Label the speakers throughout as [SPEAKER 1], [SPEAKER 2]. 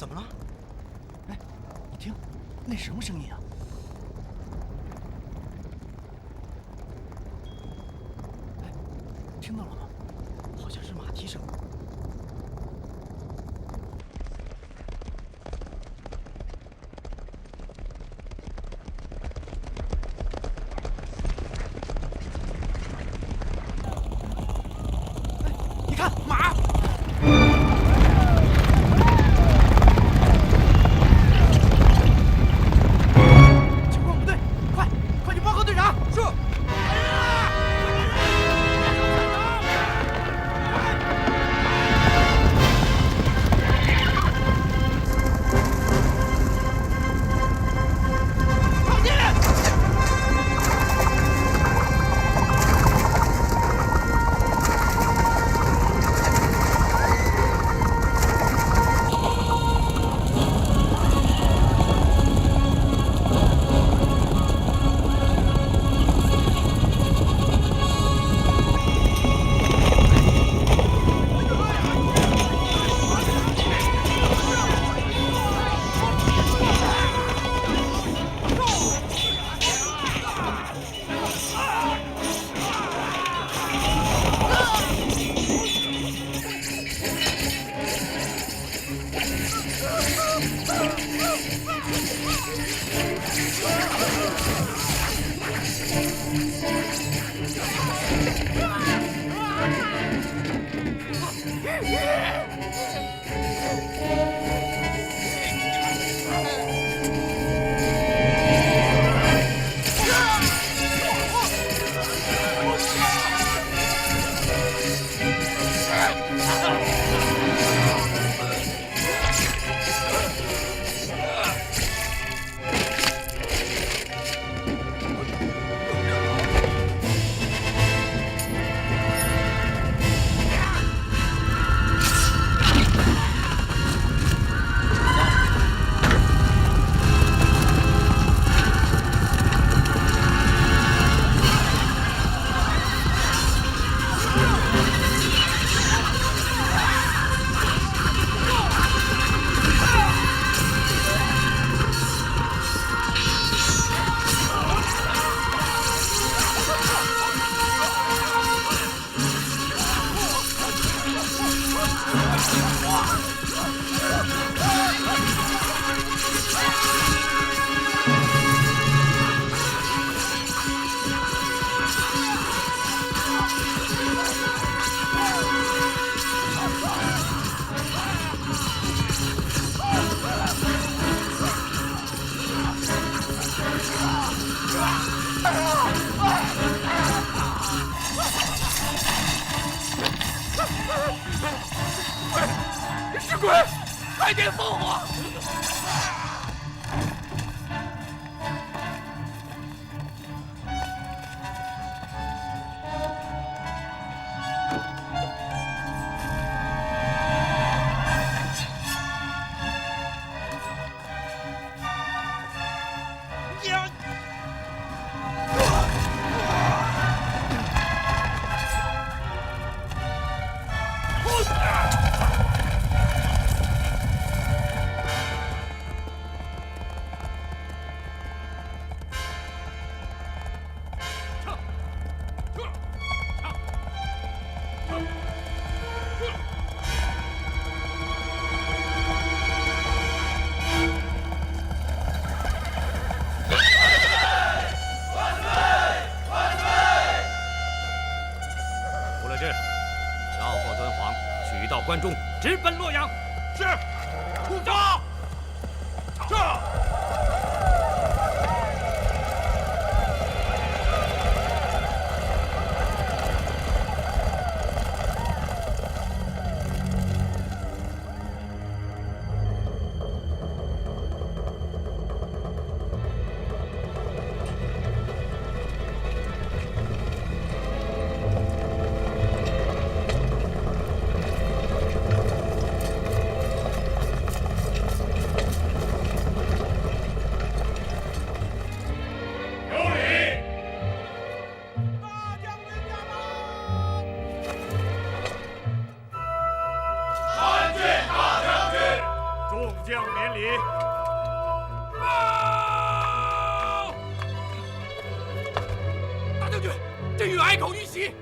[SPEAKER 1] 怎么了？哎，你听，那什么声音啊？哎，听到了吗？好像是马蹄声。哎，你看马！
[SPEAKER 2] 是鬼！快点放我！关中，直奔洛阳。
[SPEAKER 3] 是，出发。这。将免礼。
[SPEAKER 2] 报！大将军，镇远隘口遇袭。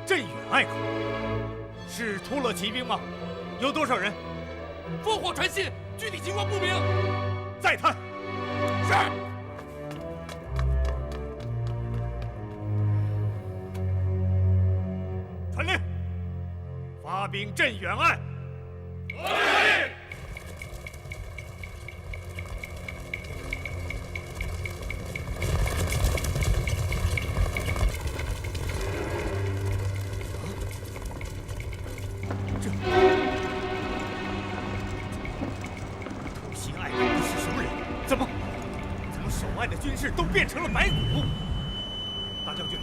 [SPEAKER 3] 镇远隘口是突勒骑兵吗？有多少人？
[SPEAKER 2] 烽火传信，具体情况不明。
[SPEAKER 3] 再探。
[SPEAKER 2] 是。
[SPEAKER 3] 传令，发兵镇远隘。突袭隘口的是什么人？怎么守隘的军士都变成了白骨？
[SPEAKER 2] 大将军，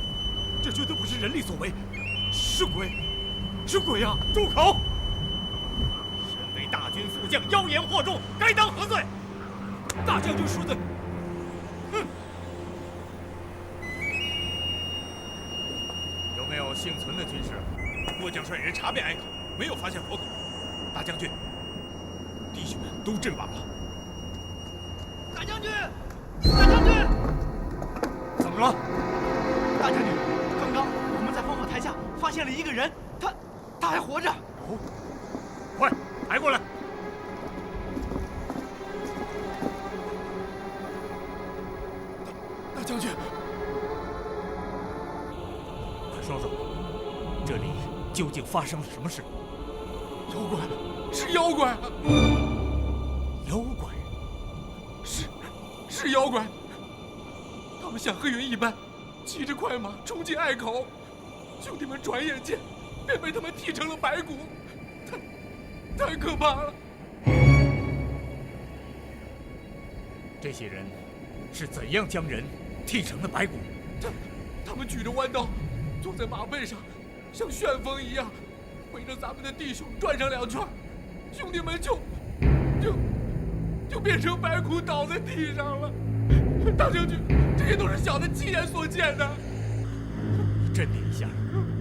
[SPEAKER 2] 这绝对不是人力所为，是鬼，是鬼呀！
[SPEAKER 3] 住口！身为大军副将，妖言惑众，该当何罪？
[SPEAKER 2] 大将军说的。
[SPEAKER 3] 哼！有没有幸存的军士？末将率人查遍隘口，没有发现活口。大将军，弟兄们都阵亡了。
[SPEAKER 1] 大将军，大将军，
[SPEAKER 3] 怎么了？
[SPEAKER 1] 大将军，刚刚我们在烽火台下发现了一个人，他还活着。
[SPEAKER 3] 哦，快抬过来！
[SPEAKER 2] 大将军，
[SPEAKER 3] 快说说，这里究竟发生了什么事？
[SPEAKER 2] 妖怪，是妖怪！
[SPEAKER 3] 妖怪？
[SPEAKER 2] 是妖怪！他们像黑云一般，骑着快马冲进隘口，兄弟们转眼间便被他们踢成了白骨，太可怕了！
[SPEAKER 3] 这些人是怎样将人踢成了白骨？
[SPEAKER 2] 他们举着弯刀，坐在马背上，像旋风一样，围着咱们的弟兄转上2圈，兄弟们就变成白骨倒在地上了。大将军，这些都是小的亲眼所见的。
[SPEAKER 3] 你镇定一下，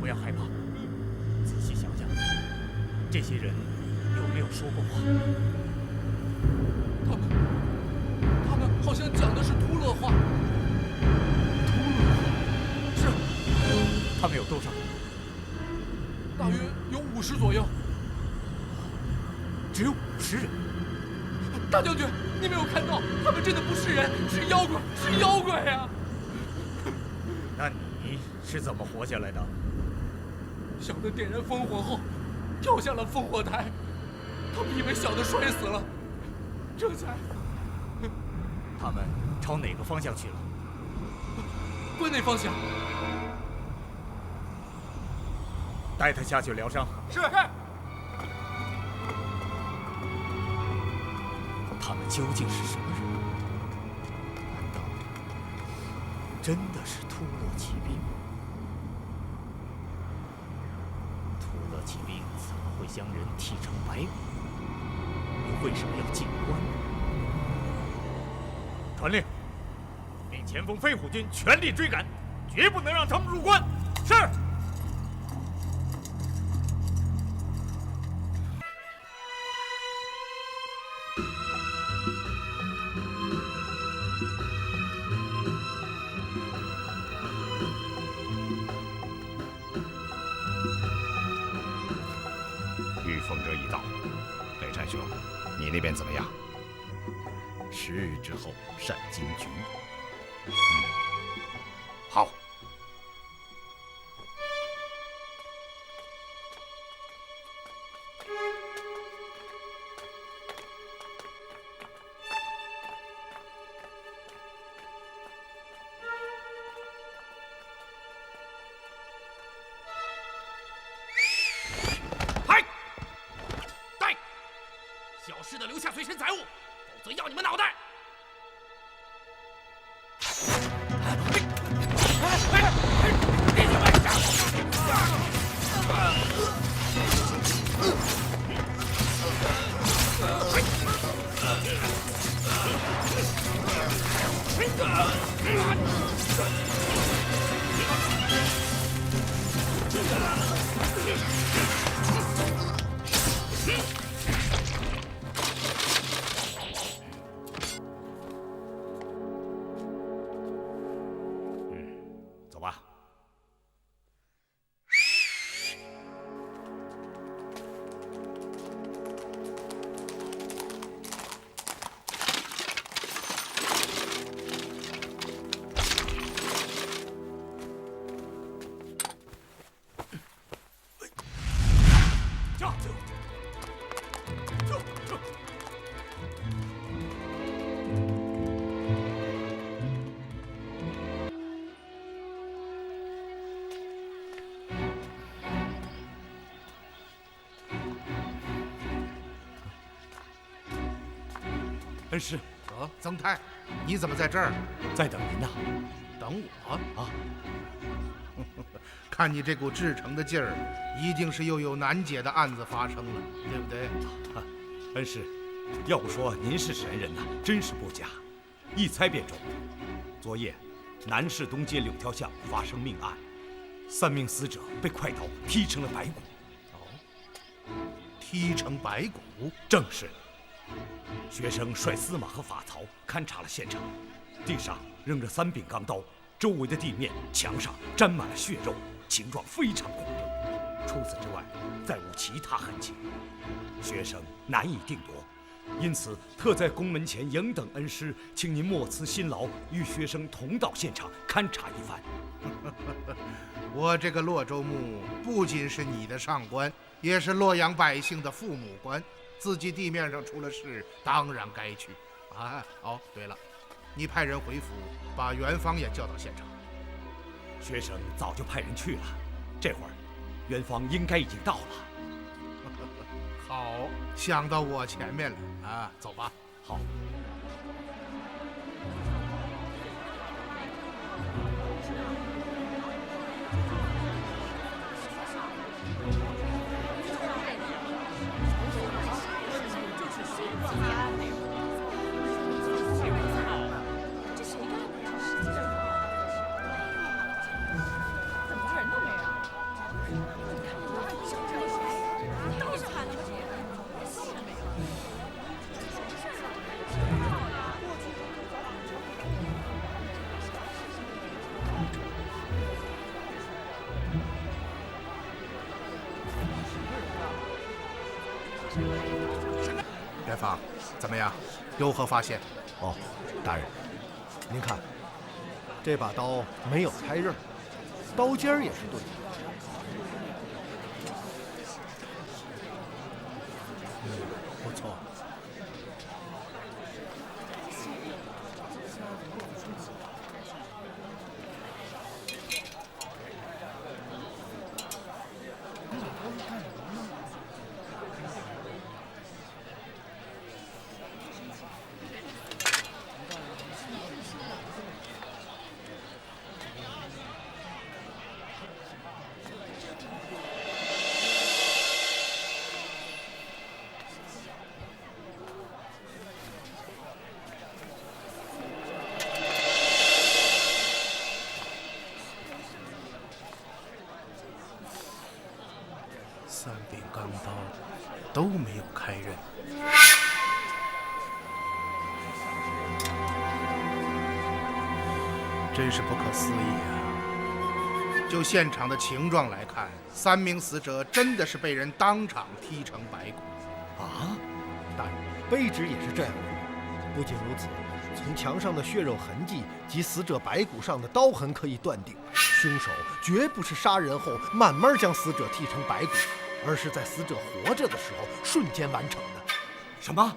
[SPEAKER 3] 不要害怕，仔细想想，这些人有没有说过话？
[SPEAKER 2] 他们好像讲的是突勒话。
[SPEAKER 3] 突勒话？是。他们有多少？
[SPEAKER 2] 大约有50左右。
[SPEAKER 3] 只有50人。
[SPEAKER 2] 大将军，你没有看到，他们真的不是人，是妖怪，是妖怪呀！
[SPEAKER 3] 那你是怎么活下来的？
[SPEAKER 2] 小的点燃烽火后，跳下了烽火台，他们以为小的摔死了，这才……
[SPEAKER 3] 他们朝哪个方向去了？
[SPEAKER 2] 关内方向。
[SPEAKER 3] 带他下去疗伤。
[SPEAKER 2] 是。
[SPEAKER 3] 他们究竟是什么人？难道真的是突勒骑兵？突勒骑兵怎么会将人踢成白骨？又为什么要进关呢？传令，命前锋飞虎军全力追赶，绝不能让他们入关。是。
[SPEAKER 4] 御风者已到，北战兄，你那边怎么样
[SPEAKER 5] 10日之后善金局。
[SPEAKER 4] 好。
[SPEAKER 2] 小事的留下随身财物，否则要你们脑袋！弟兄们，
[SPEAKER 5] 恩师，
[SPEAKER 6] 曾泰，你怎么在这儿？
[SPEAKER 5] 在等您呢。
[SPEAKER 6] 等我
[SPEAKER 5] 啊？
[SPEAKER 6] 看你这股至诚的劲儿，一定是又有难解的案子发生了，对不对？
[SPEAKER 5] 恩师，要不说您是神人呐，真是不假。一猜便中。昨夜，南市东街柳条巷发生命案，3名死者被快刀劈成了白骨。
[SPEAKER 6] 劈成白骨？
[SPEAKER 5] 正是。学生率司马和法曹勘察了现场，地上扔着3柄钢刀，周围的地面、墙上沾满了血肉，形状非常恐怖。除此之外，再无其他痕迹，学生难以定夺。因此，特在宫门前迎等恩师，请您莫辞辛劳，与学生同到现场勘察一番。
[SPEAKER 6] 我这个洛州牧不仅是你的上官，也是洛阳百姓的父母官，自己地面上出了事，当然该去。哦，对了，你派人回府，把元芳也叫到现场。
[SPEAKER 5] 学生早就派人去了，这会儿，元芳应该已经到了。
[SPEAKER 6] 好，想到我前面了走吧。
[SPEAKER 5] 好。
[SPEAKER 6] 元芳，怎么样？有何发现？
[SPEAKER 7] 哦，大人，您看，这把刀没有开刃，刀尖儿也是钝的。
[SPEAKER 6] 不错。3柄钢刀都没有开刃，真是不可思议啊！就现场的情状来看，3名死者真的是被人当场劈成白骨。
[SPEAKER 7] 大人，卑职也是这样认为。不仅如此，从墙上的血肉痕迹及死者白骨上的刀痕可以断定，凶手绝不是杀人后慢慢将死者剃成白骨，而是在死者活着的时候瞬间完成的。
[SPEAKER 5] 什么？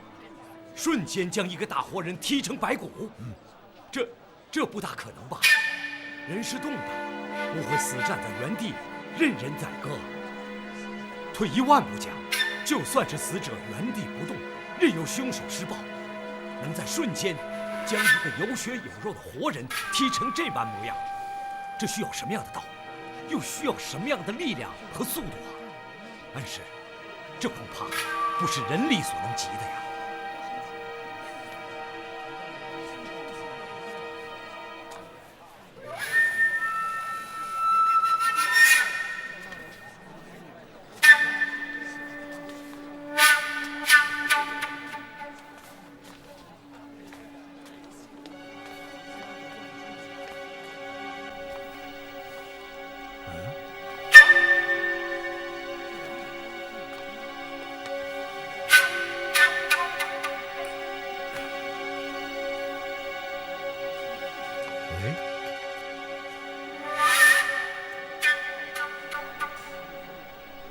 [SPEAKER 5] 瞬间将一个大活人踢成白骨？这不大可能吧？人是动的，不会死站在原地任人宰割。退1万步讲，就算是死者原地不动，任由凶手施暴，能在瞬间将一个有血有肉的活人踢成这般模样，这需要什么样的刀？又需要什么样的力量和速度啊？恩师，这恐怕不是人力所能及的呀。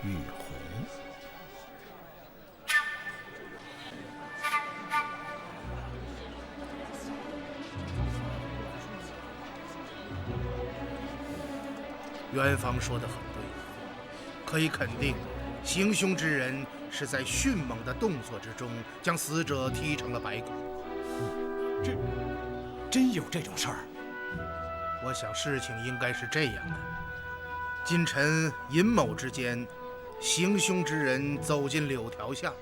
[SPEAKER 7] 玉红，
[SPEAKER 6] 元芳说得很对，可以肯定，行凶之人是在迅猛的动作之中将死者踢成了白骨。
[SPEAKER 5] 真有这种事儿？
[SPEAKER 6] 我想事情应该是这样的：今晨尹某之间，行凶之人走进柳条巷，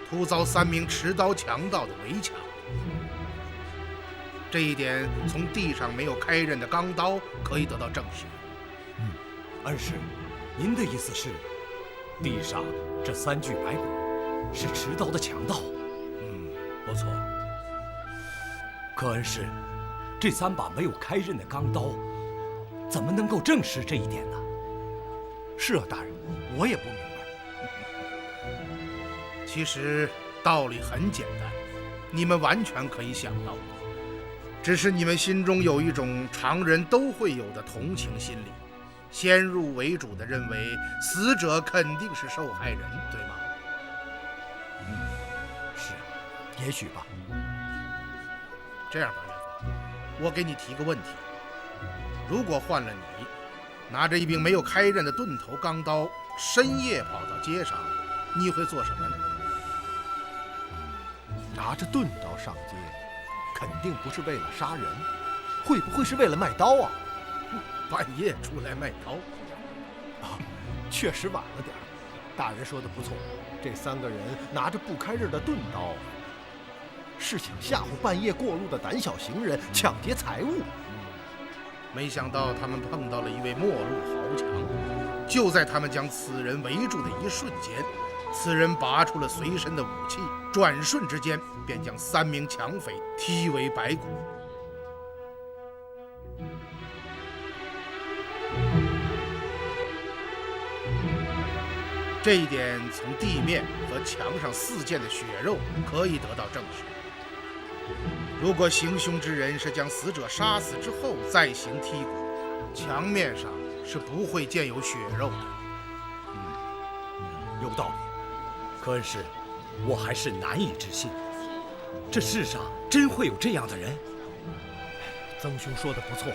[SPEAKER 6] 突遭3名持刀强盗的围抢。这一点从地上没有开刃的钢刀可以得到证实。
[SPEAKER 5] 恩师，您的意思是，地上这3具白骨是持刀的强盗？不错。可恩师，这3把没有开刃的钢刀，怎么能够证实这一点呢？
[SPEAKER 7] 是啊，大人，我也不明白。
[SPEAKER 6] 其实道理很简单，你们完全可以想到，只是你们心中有一种常人都会有的同情心理，先入为主地认为死者肯定是受害人，对吗？
[SPEAKER 5] 是，
[SPEAKER 7] 也许吧。
[SPEAKER 6] 这样吧，岳父，我给你提个问题：如果换了你，拿着一柄没有开刃的钝头钢刀，深夜跑到街上，你会做什么呢？
[SPEAKER 7] 拿着钝刀上街，肯定不是为了杀人，会不会是为了卖刀啊？
[SPEAKER 6] 半夜出来卖刀？
[SPEAKER 7] 确实晚了点儿。大人说的不错，这3个人拿着不开刃的钝刀，是想吓唬半夜过路的胆小行人，抢劫财物。
[SPEAKER 6] 没想到他们碰到了一位末路豪强，就在他们将此人围住的一瞬间，此人拔出了随身的武器，转瞬之间便将3名强匪踢为白骨。这一点从地面和墙上4溅的血肉可以得到证实。如果行凶之人是将死者杀死之后再行剔骨，墙面上是不会见有血肉的。
[SPEAKER 5] 有道理。可恩师，我还是难以置信，这世上真会有这样的人？
[SPEAKER 7] 曾兄说的不错，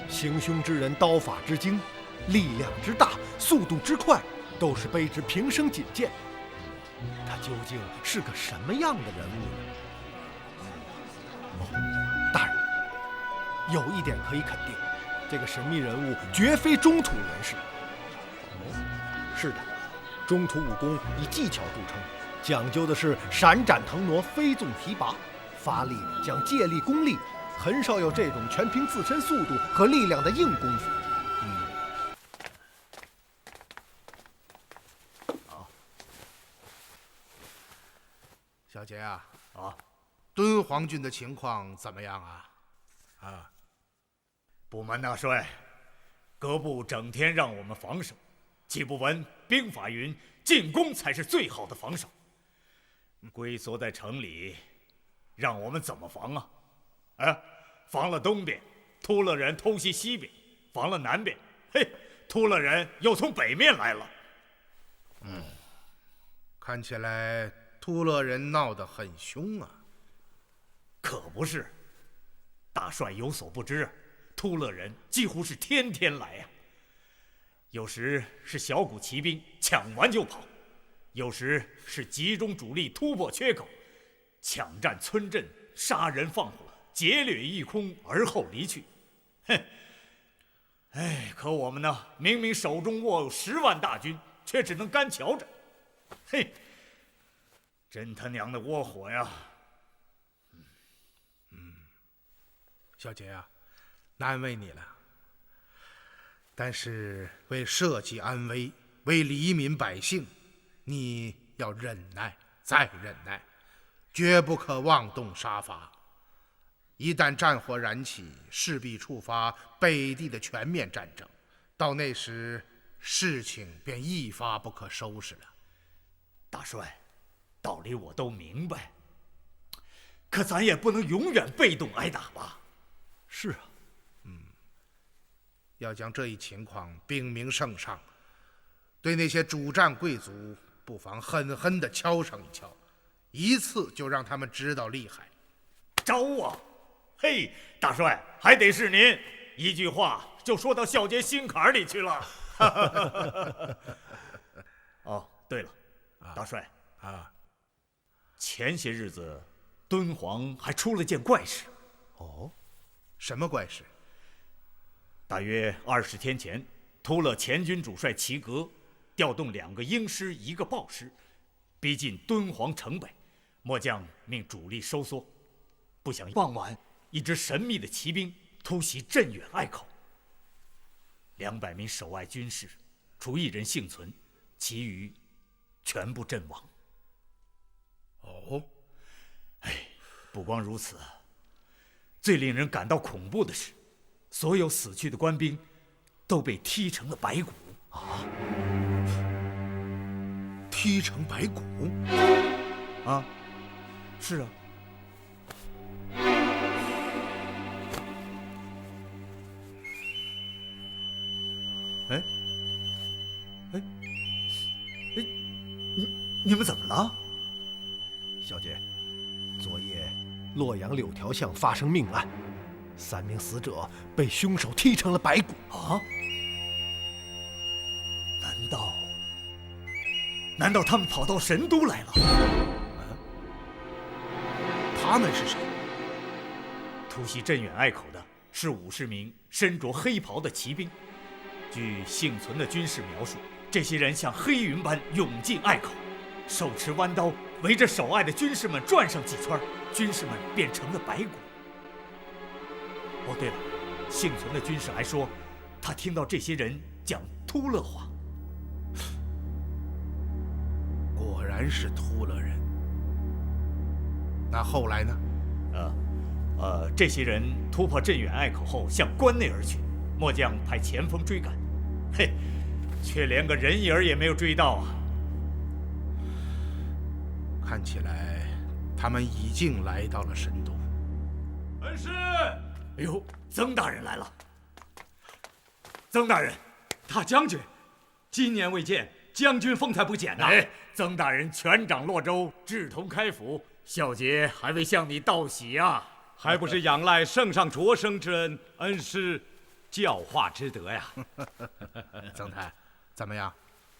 [SPEAKER 7] 行凶之人刀法之精，力量之大，速度之快，都是卑职平生仅见。他究竟是个什么样的人物呢？大人，有一点可以肯定，这个神秘人物绝非中土人士。是的，中土武功以技巧著称，讲究的是闪展腾挪、飞纵提拔，发力讲借力攻力，很少有这种全凭自身速度和力量的硬功夫。
[SPEAKER 6] 小杰啊，敦煌郡的情况怎么样啊？
[SPEAKER 3] 不瞒大帅，各部整天让我们防守，岂不闻兵法云：进攻才是最好的防守。龟缩在城里，让我们怎么防啊？防了东边，突勒人偷袭西边；防了南边，突勒人又从北面来了。
[SPEAKER 6] 看起来突勒人闹得很凶啊。
[SPEAKER 3] 可不是，大帅有所不知，突勒人几乎是天天来呀。有时是小股骑兵抢完就跑，有时是集中主力突破缺口，抢占村镇，杀人放火，劫掠一空而后离去。可我们呢，明明手中握有10万大军，却只能干瞧着。真他娘的窝火呀！
[SPEAKER 6] 小杰啊，难为你了。但是为社稷安危，为黎民百姓，你要忍耐，再忍耐，绝不可妄动杀伐。一旦战火燃起，势必触发北地的全面战争，到那时，事情便一发不可收拾了。
[SPEAKER 3] 大帅，道理我都明白，可咱也不能永远被动挨打吧？
[SPEAKER 7] 是啊，
[SPEAKER 6] 要将这一情况禀明圣上，对那些主战贵族，不妨狠狠地敲上一敲，一次就让他们知道厉害。
[SPEAKER 3] 招啊！大帅，还得是您，一句话就说到小杰心坎里去了。对了，大帅前些日子，敦煌还出了件怪事。
[SPEAKER 7] 哦，
[SPEAKER 6] 什么怪事？
[SPEAKER 3] 大约20天前，突勒前军主帅齐格调动2个鹰师1个豹师，逼近敦煌城北。末将命主力收缩，不想傍晚，一支神秘的骑兵突袭镇远隘口。200名守隘军士，除1人幸存，其余全部阵亡。
[SPEAKER 6] 哦，
[SPEAKER 3] 不光如此，最令人感到恐怖的是，所有死去的官兵都被踢成了白骨。
[SPEAKER 6] 踢成白骨？
[SPEAKER 3] 啊，是啊。你们怎么了？
[SPEAKER 7] 小姐，昨夜洛阳柳条巷发生命案，3名死者被凶手踢成了白骨。
[SPEAKER 3] 啊？难道他们跑到神都来了？
[SPEAKER 6] 他们是谁？
[SPEAKER 3] 突袭镇远隘口的是50名身着黑袍的骑兵。据幸存的军士描述，这些人像黑云般涌进隘口，手持弯刀，围着守隘的军士们转上几圈，军士们便成了白骨。哦，对了，幸存的军士还说，他听到这些人讲突勒话。
[SPEAKER 6] 果然是突勒人。那后来呢？
[SPEAKER 3] 这些人突破镇远隘口后向关内而去，末将派前锋追赶，却连个人影儿也没有追到啊！
[SPEAKER 6] 看起来他们已经来到了神都。
[SPEAKER 3] 恩师，哎呦，曾大人来了。曾大人，
[SPEAKER 5] 大将军，今年未见，将军风采不减呐！
[SPEAKER 3] 曾大人权掌洛州，志同开府，小杰还未向你道喜啊！
[SPEAKER 5] 还不是仰赖圣上擢升之恩，恩师教化之德呀！
[SPEAKER 6] 曾太，怎么样？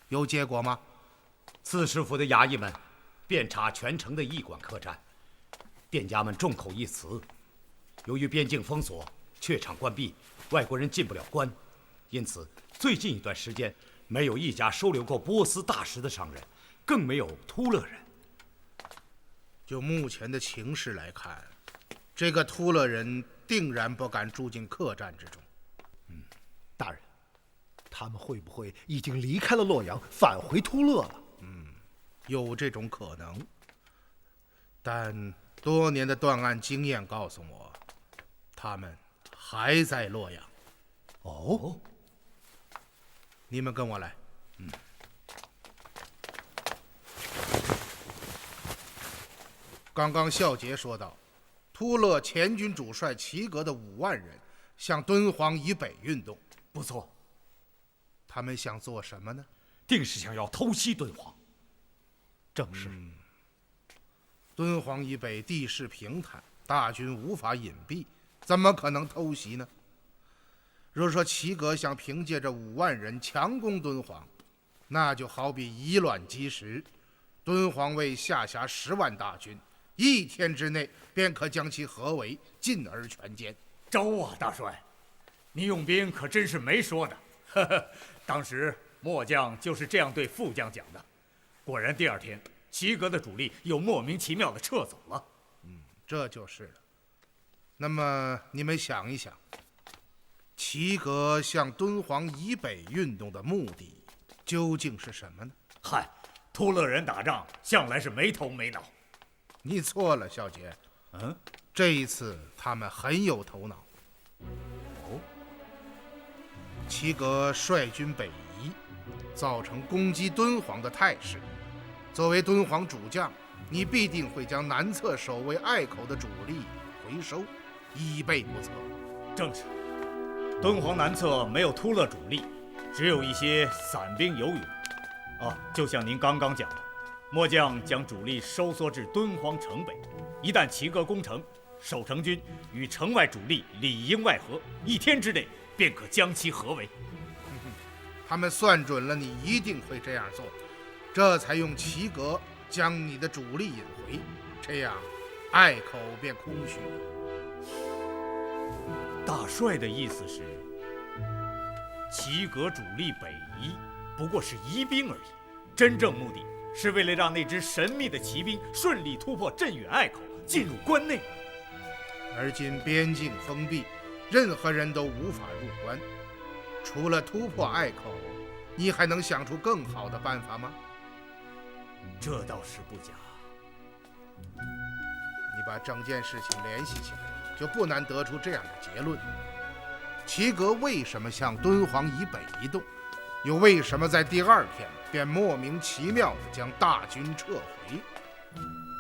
[SPEAKER 6] 有结果吗？
[SPEAKER 5] 刺史府的衙役们遍查全城的驿馆客栈，店家们众口一词，由于边境封锁，榷场关闭，外国人进不了关，因此最近一段时间没有一家收留过波斯大食的商人，更没有突勒人。
[SPEAKER 6] 就目前的情势来看，这个突勒人定然不敢住进客栈之中。
[SPEAKER 7] 大人，他们会不会已经离开了洛阳，返回突勒了？
[SPEAKER 6] 有这种可能，但多年的断案经验告诉我，他们还在洛阳。
[SPEAKER 7] 哦，
[SPEAKER 6] 你们跟我来。刚刚孝杰说到，突勒前军主帅齐格的5万人向敦煌以北运动。
[SPEAKER 3] 不错，
[SPEAKER 6] 他们想做什么呢？
[SPEAKER 5] 定是想要偷袭敦煌。
[SPEAKER 7] 正是。
[SPEAKER 6] 敦煌以北地势平坦，大军无法隐蔽，怎么可能偷袭呢？若说齐格想凭借着5万人强攻敦煌，那就好比以卵击石。敦煌卫下辖10万大军，1天之内便可将其合围，进而全歼。
[SPEAKER 3] 招啊，大帅，你用兵可真是没说的。当时末将就是这样对副将讲的。果然第2天，齐格的主力又莫名其妙地撤走了。
[SPEAKER 6] 这就是了。那么你们想一想，齐格向敦煌以北运动的目的究竟是什么呢？
[SPEAKER 3] 嗨，突勒人打仗向来是没头没脑。
[SPEAKER 6] 你错了，孝杰。这一次他们很有头脑。齐格率军北移，造成攻击敦煌的态势。作为敦煌主将，你必定会将南侧守卫隘口的主力回收，以备不测。
[SPEAKER 3] 正是，敦煌南侧没有突勒主力，只有一些散兵游勇。就像您刚刚讲的，末将将主力收缩至敦煌城北，一旦齐格攻城，守城军与城外主力里应外合，1天之内便可将其合围。
[SPEAKER 6] 他们算准了你一定会这样做，这才用齐格将你的主力引回，这样隘口便空虚。
[SPEAKER 3] 大帅的意思是，齐国主力北移，不过是移兵而已，真正目的是为了让那支神秘的骑兵顺利突破镇远隘口，进入关内。
[SPEAKER 6] 而今边境封闭，任何人都无法入关，除了突破隘口，你还能想出更好的办法吗？
[SPEAKER 3] 这倒是不假。
[SPEAKER 6] 你把整件事情联系起来，就不难得出这样的结论：齐国为什么向敦煌以北移动，又为什么在第2天便莫名其妙地将大军撤回？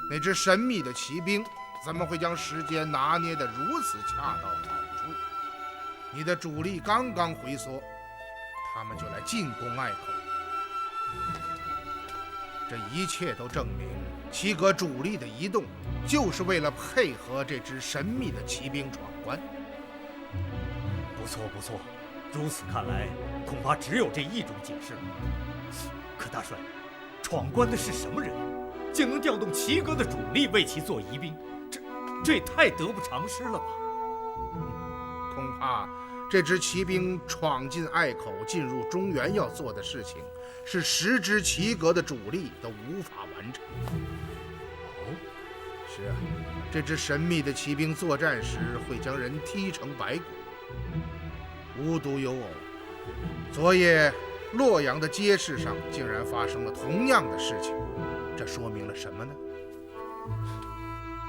[SPEAKER 6] 那支神秘的骑兵怎么会将时间拿捏得如此恰到好处？你的主力刚刚回缩，他们就来进攻隘口。这一切都证明，齐国主力的移动就是为了配合这支神秘的骑兵闯关。
[SPEAKER 3] 不错不错，如此看来，恐怕只有这一种解释了。可大帅，闯关的是什么人，竟能调动齐国的主力为其做疑兵？这也太得不偿失了吧？
[SPEAKER 6] 恐怕这支骑兵闯进隘口，进入中原要做的事情，是10支齐国的主力都无法完成。是啊，这支神秘的骑兵作战时会将人踢成白骨。无独有偶，昨夜洛阳的街市上竟然发生了同样的事情，这说明了什么呢？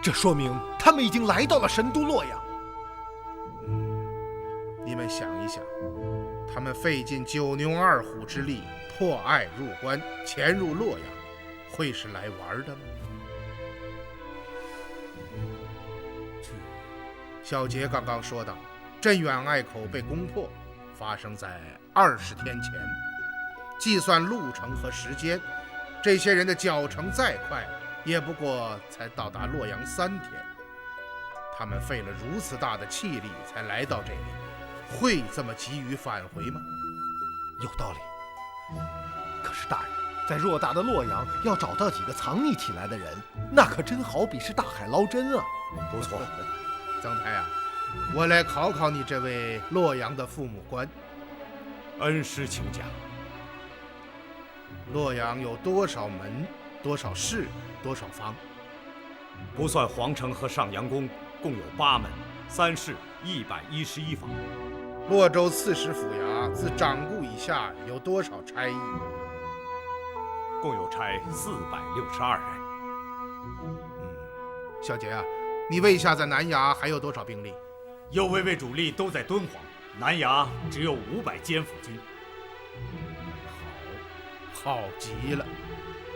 [SPEAKER 7] 这说明他们已经来到了神都洛阳。
[SPEAKER 6] 你们想一想，他们费尽9牛2虎之力破隘入关，潜入洛阳，会是来玩的吗？小杰刚刚说到，镇远隘口被攻破，发生在20天前。计算路程和时间，这些人的脚程再快，也不过才到达洛阳3天。他们费了如此大的气力才来到这里，会这么急于返回吗？
[SPEAKER 7] 有道理。可是大人，在偌大的洛阳，要找到几个藏匿起来的人，那可真好比是大海捞针啊！
[SPEAKER 6] 不错，曾台啊，我来考考你这位洛阳的父母官。
[SPEAKER 4] 恩师请讲。
[SPEAKER 6] 洛阳有多少门、多少市、多少坊？
[SPEAKER 4] 不算皇城和上阳宫，共有8门、3市、111坊。
[SPEAKER 6] 洛州刺史府衙自长顾以下有多少差役？
[SPEAKER 4] 共有差462人。
[SPEAKER 6] 小杰啊，你卫下在南衙还有多少兵力？
[SPEAKER 3] 右卫卫主力都在敦煌，南衙只有500监府军。
[SPEAKER 6] 好极了！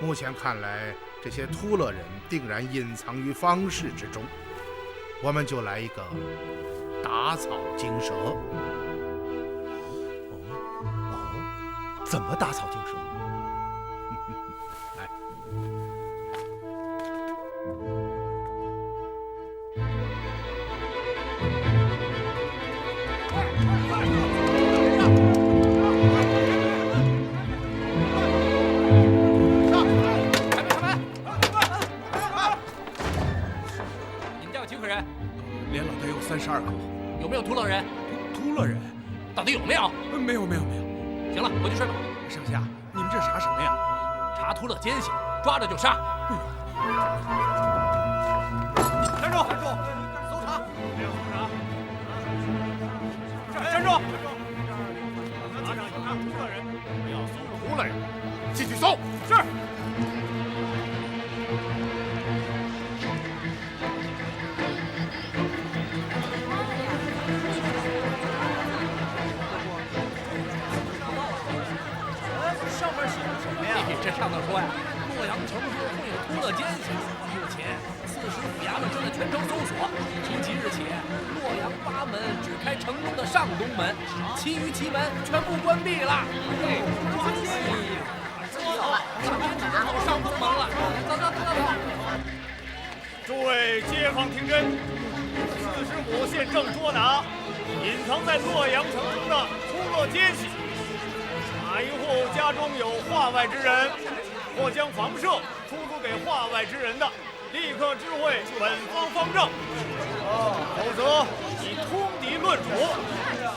[SPEAKER 6] 目前看来，这些突勒人定然隐藏于方士之中。我们就来一个打草惊蛇。
[SPEAKER 7] 怎么打草惊蛇？
[SPEAKER 6] 来，
[SPEAKER 2] 你们家有几口人？
[SPEAKER 5] 连老带有32口。
[SPEAKER 2] 有没有突勒人？
[SPEAKER 5] 突勒人？
[SPEAKER 2] 到底有没有？
[SPEAKER 5] 没有。
[SPEAKER 2] 行了，回去睡吧。
[SPEAKER 5] 上下，你们这查什么呀？
[SPEAKER 2] 查突勒奸细，抓着就杀。站住！搜查！站住！
[SPEAKER 3] 马上有突勒人，我要搜
[SPEAKER 4] 突勒人，进去搜。
[SPEAKER 3] 是。
[SPEAKER 2] 这上头说呀，洛阳城中会有突勒奸细。目前刺史府衙门正在全城搜索。从即日起，洛阳8门只开城中的上东门，其余7门全部关闭了。抓奸细！咱们只能走上东门了。走。
[SPEAKER 3] 诸位街坊听真，刺史府现正捉拿隐藏在洛阳城中的突勒奸细。哪一户家中有化外之人，或将房舍出租给化外之人的，立刻知会本方方正，否则以通敌论处。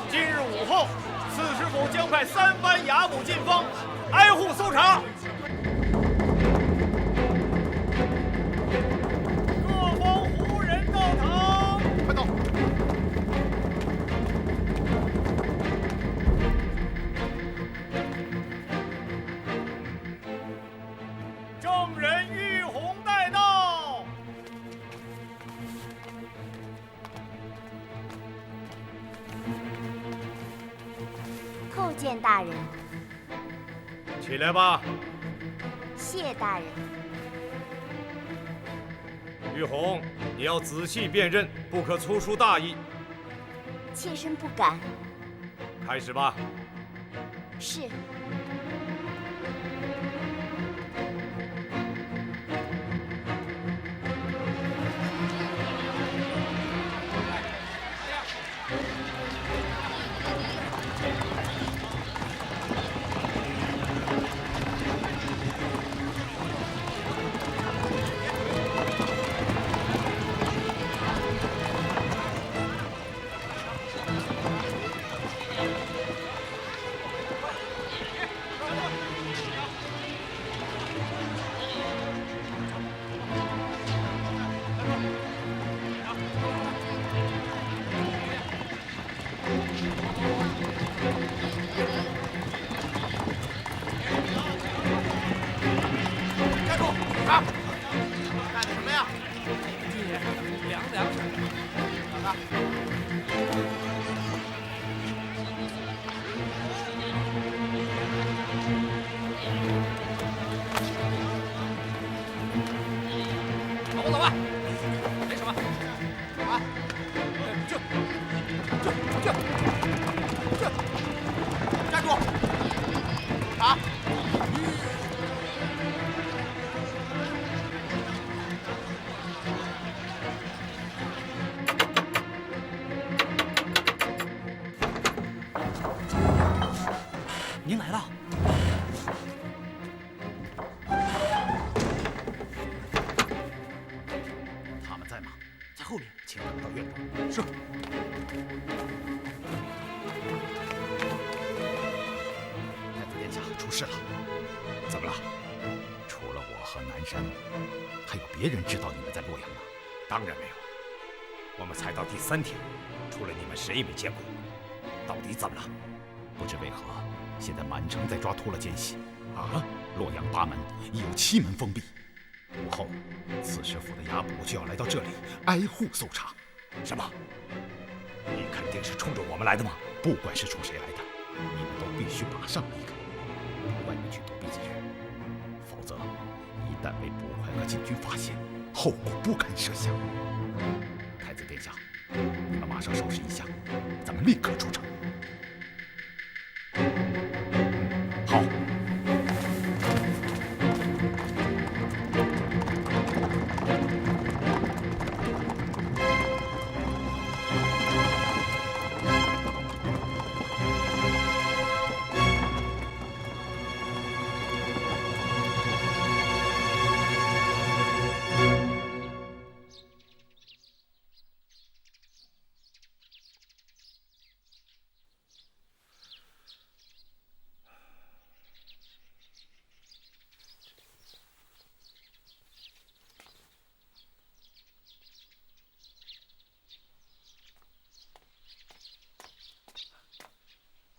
[SPEAKER 3] 今日午后，刺史府将派3班衙捕进方，挨户搜查。各方胡人到堂，
[SPEAKER 6] 快走！
[SPEAKER 3] 证人玉红带到。
[SPEAKER 8] 叩见大人。
[SPEAKER 4] 起来吧。
[SPEAKER 8] 谢大人。
[SPEAKER 4] 玉红，你要仔细辨认，不可粗疏大意。
[SPEAKER 8] 妾身不敢。
[SPEAKER 4] 开始吧。
[SPEAKER 8] 是。
[SPEAKER 6] 站住！啊！干什么呀？
[SPEAKER 2] 量走吧走吧，没什么。啊！这，
[SPEAKER 6] 站住！啊！
[SPEAKER 2] 您来了。
[SPEAKER 6] 他们在吗？
[SPEAKER 2] 在后面，
[SPEAKER 6] 请他们到院中。是。太子殿下，出事了！怎么了？除了我和南山，还有别人知道你们在洛阳吗？
[SPEAKER 4] 当然没有。我们才到第3天，除了你们谁也没见过。到底怎么了？
[SPEAKER 6] 不知为何，现在满城在抓秃了奸细。啊！洛阳8门已有7门封闭。午后，刺史府的衙捕就要来到这里，挨户搜查。
[SPEAKER 4] 什么？你肯定是冲着我们来的吗？
[SPEAKER 6] 不管是冲谁来的，你们都必须马上离开，到外面去躲避几日，否则一旦被捕快和禁军发现，后果不堪设想。太子殿下，你们马上收拾一下，咱们立刻出城。好。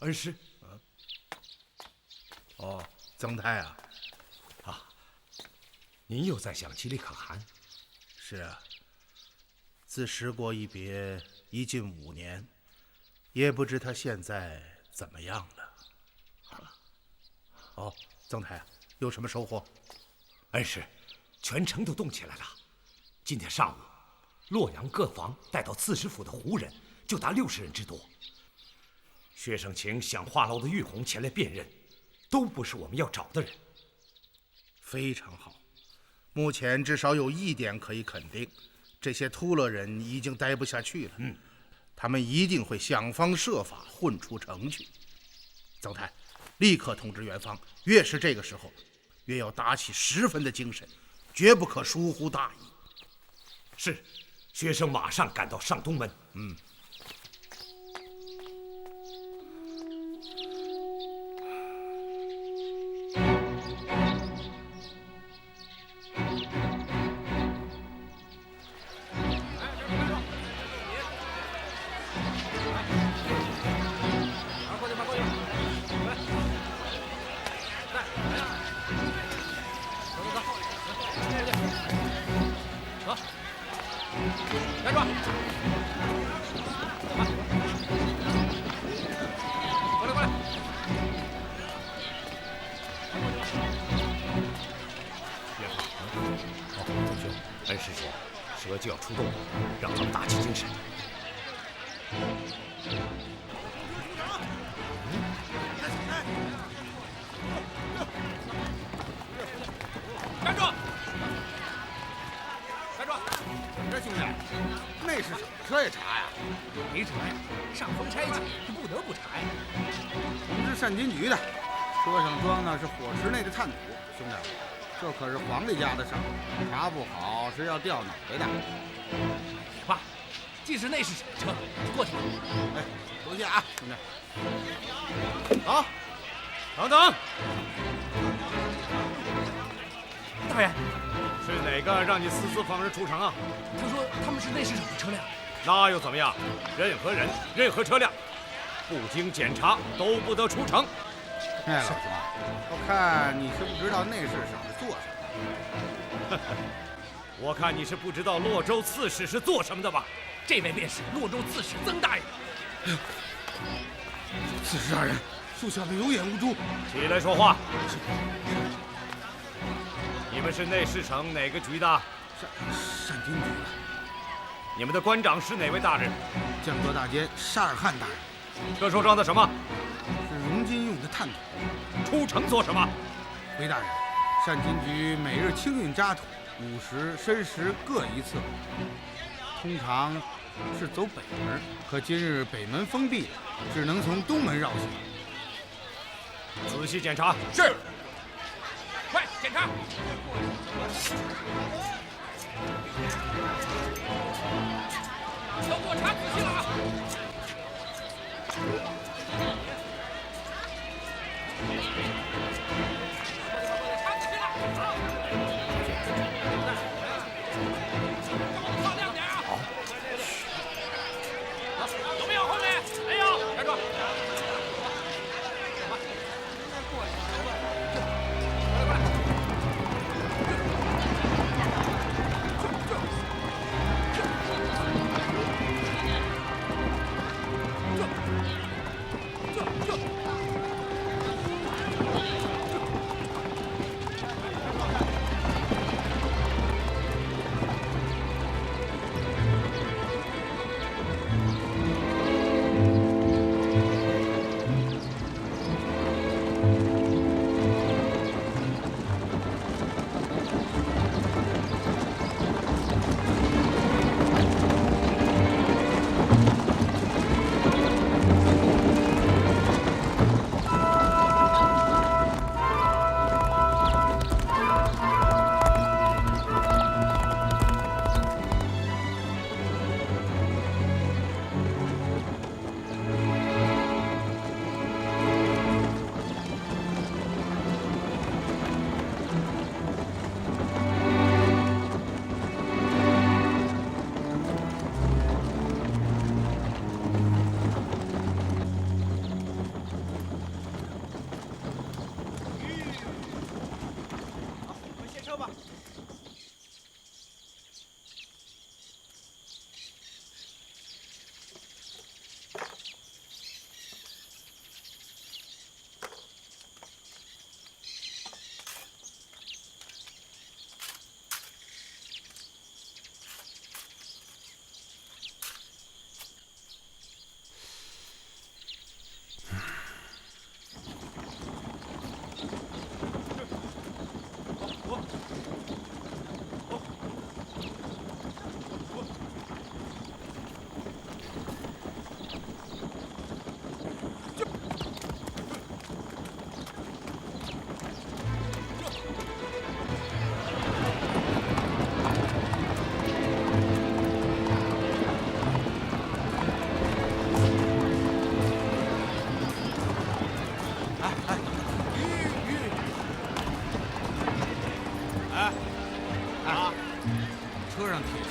[SPEAKER 4] 恩师，
[SPEAKER 6] 哦，曾太啊，
[SPEAKER 5] 您又在想齐力可汗？
[SPEAKER 6] 是啊，自时国一别已近5年，也不知他现在怎么样了。哦，曾太啊，有什么收获？
[SPEAKER 5] 恩师，全城都动起来了。今天上午，洛阳各房带到刺史府的胡人就达60人之多。薛盛情想话痨的玉红前来辨认，都不是我们要找的人。
[SPEAKER 6] 非常好，目前至少有一点可以肯定，这些秃噜人已经待不下去了。他们一定会想方设法混出城去。曾太，立刻通知元芳，越是这个时候，越要打起10分的精神，绝不可疏忽大意。
[SPEAKER 4] 是，学生马上赶到上东门。
[SPEAKER 2] 站住！过来过来！
[SPEAKER 4] 岳父，宗兄，恩师说蛇就要出动了，让咱们打起精神。
[SPEAKER 2] 站住！站住！
[SPEAKER 9] 这兄弟，那是什么车呀？查呀？
[SPEAKER 2] 没辙呀，上峰差警是不得不查呀。
[SPEAKER 9] 我们是善金局的，车上装的是伙食内的炭土。兄弟，这可是皇帝家的事儿，查不好是要掉脑袋的。
[SPEAKER 2] 别怕，即使那是什么车，过去吧。
[SPEAKER 9] 哎，多谢啊，兄弟。
[SPEAKER 4] 好，等等，
[SPEAKER 2] 大人，
[SPEAKER 4] 是哪个让你私自放人出城啊？
[SPEAKER 2] 他说他们是内侍长的车辆。
[SPEAKER 4] 那又怎么样？任何人、任何车辆，不经检查都不得出城。
[SPEAKER 9] 哎，老兄，我看你是不知道内侍省是做什么的。
[SPEAKER 4] 我看你是不知道洛州刺史是做什么的吧？
[SPEAKER 2] 这位便是洛州刺史曾大人。
[SPEAKER 9] 刺史大人，属下的有眼无珠。
[SPEAKER 4] 起来说话。你们是内侍省哪个局的？
[SPEAKER 9] 善金局的。
[SPEAKER 4] 你们的官长是哪位大人？
[SPEAKER 9] 江德大监沙尔汉大人。
[SPEAKER 4] 车上装的什么？
[SPEAKER 9] 是熔金用的炭土。
[SPEAKER 4] 出城做什么？
[SPEAKER 9] 回大人，善金局每日清运渣土，午时、申时各一次。通常是走北门，可今日北门封闭，只能从东门绕行。
[SPEAKER 4] 仔细检查。
[SPEAKER 2] 是。快检查！都给我查仔细了啊！查仔细了！放亮点啊！好。有没有后面？没有。站住！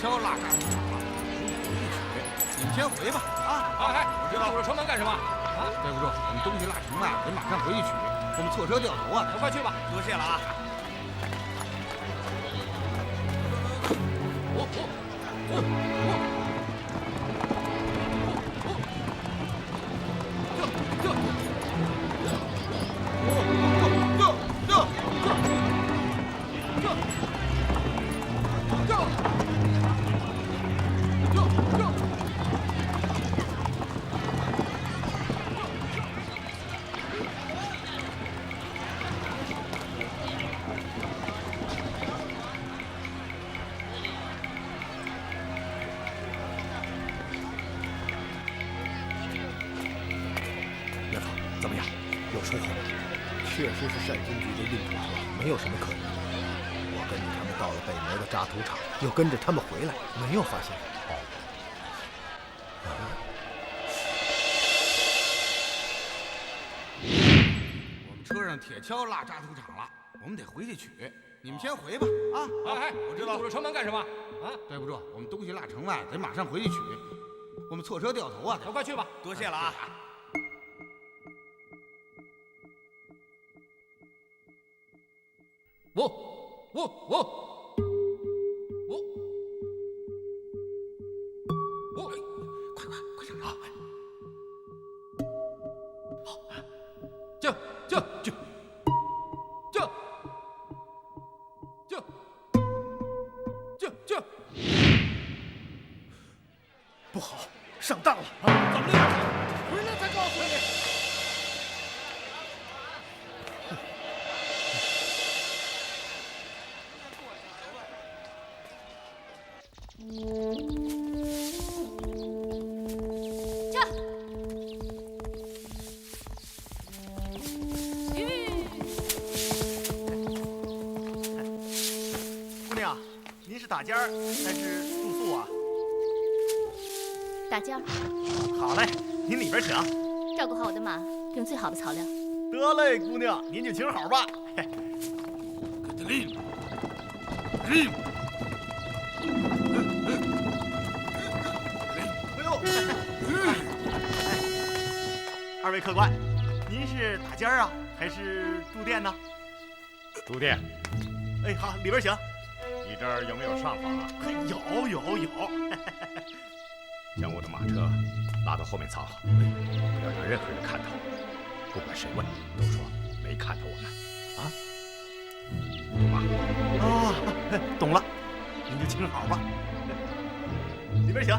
[SPEAKER 9] 桥拉闸土场了，你们先回吧。
[SPEAKER 2] 哎，我知道堵着城门干什么？啊，
[SPEAKER 9] 对不住，我们东西落城外，得马上回去取。我们错车掉头啊！
[SPEAKER 2] 快去吧，
[SPEAKER 1] 多谢了啊！
[SPEAKER 7] 院长，怎么样？有收获吗？确实是单军局的运土车，没有什么可疑的。我跟着他们到了北门的渣土场，又跟着他们回来，没有发现什么。
[SPEAKER 9] 我们车上铁锹落渣土场了，我们得回去取。你们先回吧。
[SPEAKER 2] 哎，我知道堵着城门干什么？啊，
[SPEAKER 9] 对不住，我们东西落城外，得马上回去取。我们错车掉头啊！
[SPEAKER 2] 快去吧，
[SPEAKER 1] 多谢了啊！
[SPEAKER 9] 快上车！
[SPEAKER 7] 不好，上当了！
[SPEAKER 2] 怎么的？回来再告诉你。
[SPEAKER 1] 姑娘，您是打尖儿还是住宿啊？
[SPEAKER 10] 打尖儿，
[SPEAKER 1] 好嘞，您里边请。
[SPEAKER 10] 照顾好我的马，用最好的草料。
[SPEAKER 1] 得嘞，姑娘，您就请好吧。二位客官，您是打尖儿啊，还是住店呢？
[SPEAKER 4] 住店，
[SPEAKER 1] 哎，好，里边请。
[SPEAKER 4] 你这儿有没有上法？
[SPEAKER 1] 嘿，有。
[SPEAKER 4] 将我的马车拉到后面藏好，不要让任何人看到。不管谁问，都说没看到我们。啊，懂吗？
[SPEAKER 1] 哦，懂了，您就请好吧。里边请。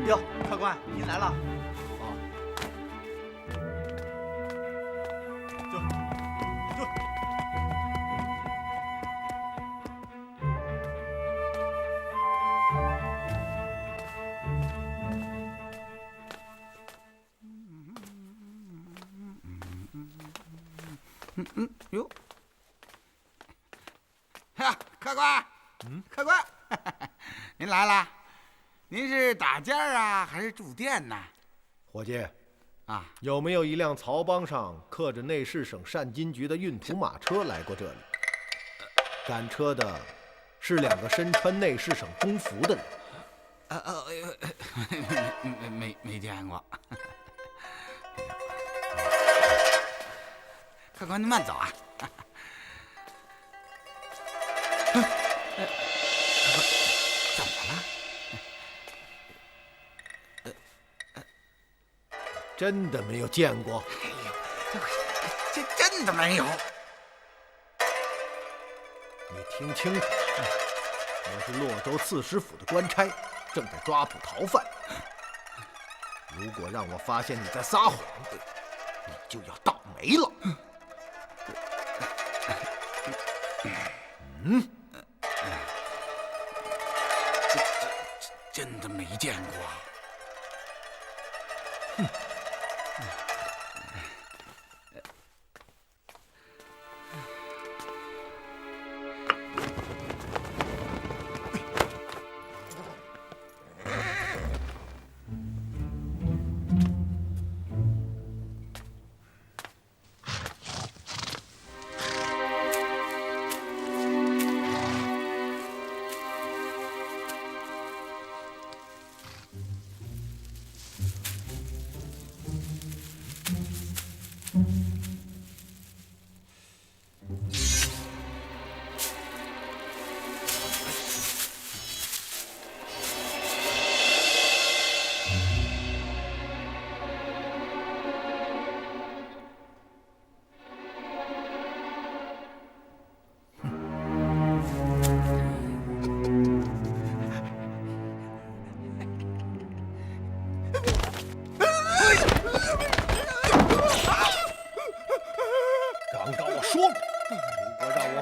[SPEAKER 1] 哟，客官，您来了。就。
[SPEAKER 9] 哟，哈，客官，客官，您来了。您是打尖儿啊，还是住店呢？
[SPEAKER 7] 伙计，
[SPEAKER 9] 啊，
[SPEAKER 7] 有没有一辆曹帮上刻着内侍省单金局的运土马车来过这里？赶车的是2个身穿内侍省公服的
[SPEAKER 9] 人。没见过。客官您慢走啊。
[SPEAKER 7] 真的没有见过。
[SPEAKER 9] 哎呦，这真的没有。
[SPEAKER 7] 你听清楚，我是洛州刺史府的官差，正在抓捕逃犯。如果让我发现你在撒谎，你就要倒霉了。
[SPEAKER 9] 真的没见过。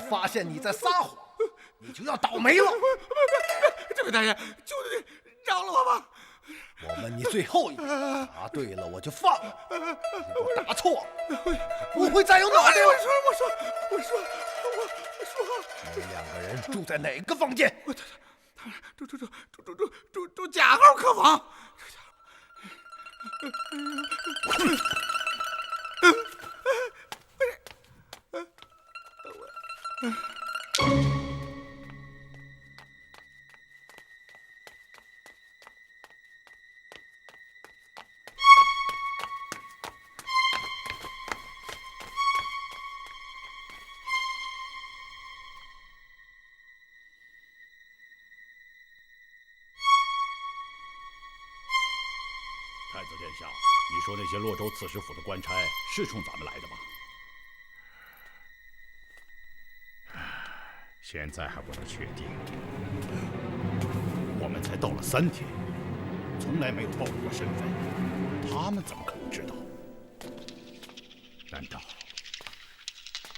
[SPEAKER 7] 发现你在撒谎，你就要倒霉了。
[SPEAKER 9] 这位大人，求你饶了我吧！
[SPEAKER 7] 我问你最后一遍，答对了我就放了，如果答错了，不会再有哪里了。
[SPEAKER 9] 我说，
[SPEAKER 7] 你们两个人住在哪个房间？
[SPEAKER 9] 住甲号客房。
[SPEAKER 4] 太子殿下，你说那些洛州刺史府的官差是冲咱们来的吗？现在还不能确定。我们才到了3天，从来没有暴露过身份，他们怎么可能知道？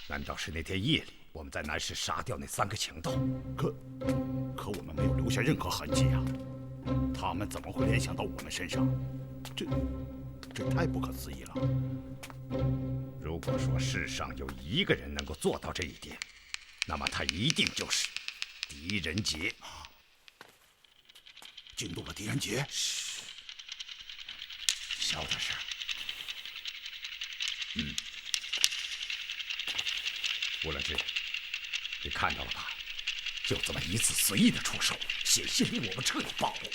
[SPEAKER 4] 难道是那天夜里我们在南市杀掉那3个强盗？可我们没有留下任何痕迹啊！他们怎么会联想到我们身上？这太不可思议了。如果说世上有一个人能够做到这一点，那么他一定就是狄仁杰。惊动了狄仁杰？嘘，小点声。吴乐之，你看到了吧？就这么一次随意的出手，险些令我们彻底暴露。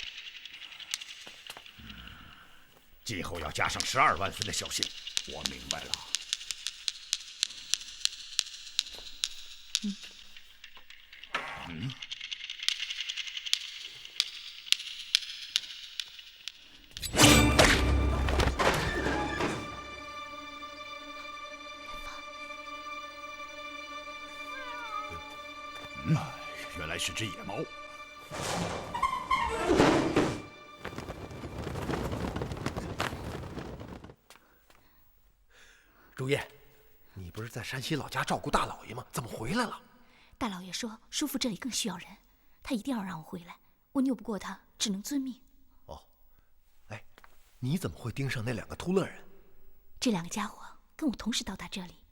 [SPEAKER 4] 今后要加上12万分的小心。我明白了。原来是只野猫。
[SPEAKER 7] 朱叶，你不是在山西老家照顾大老爷吗？怎么回来了？
[SPEAKER 10] 大老爷说叔父这里更需要人，他一定要让我回来。我拗不过他，只能遵命。
[SPEAKER 7] 哦，哎，你怎么会盯上那2个秃勒人？
[SPEAKER 10] 这2个家伙跟我同时到达这里，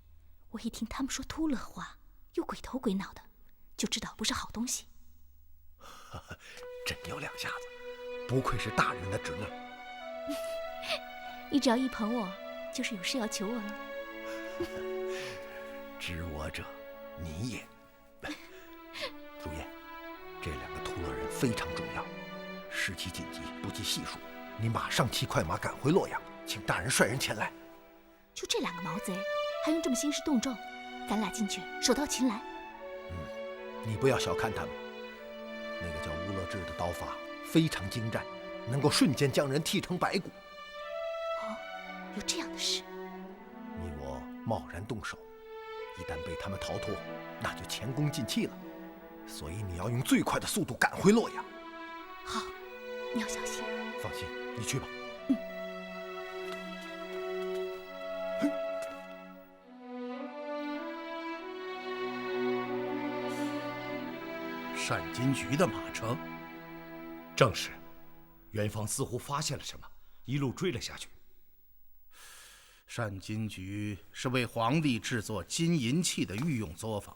[SPEAKER 10] 我一听他们说秃勒话，又鬼头鬼脑的，就知道不是好东西。
[SPEAKER 7] 真有2下子，不愧是大人的侄儿。
[SPEAKER 10] 你只要一捧我，就是有事要求我了。
[SPEAKER 7] 知我者，你也。朱叶，这2个秃勒人非常重要，事情紧急，不计细数。你马上骑快马赶回洛阳，请大人率人前来。
[SPEAKER 10] 就这2个毛贼，还用这么兴师动众？咱俩进去，手到擒来。
[SPEAKER 7] 你不要小看他们，那个叫吴乐志的刀法非常精湛，能够瞬间将人剃成白骨。
[SPEAKER 10] 有这样的事？
[SPEAKER 7] 你我贸然动手，一旦被他们逃脱，那就前功尽弃了。所以你要用最快的速度赶回洛阳。
[SPEAKER 10] 好，你要小心。
[SPEAKER 7] 放心，你去吧。
[SPEAKER 6] 单金菊的马车，
[SPEAKER 5] 正是。远方似乎发现了什么，一路追了下去。
[SPEAKER 6] 单金菊是为皇帝制作金银器的御用作坊，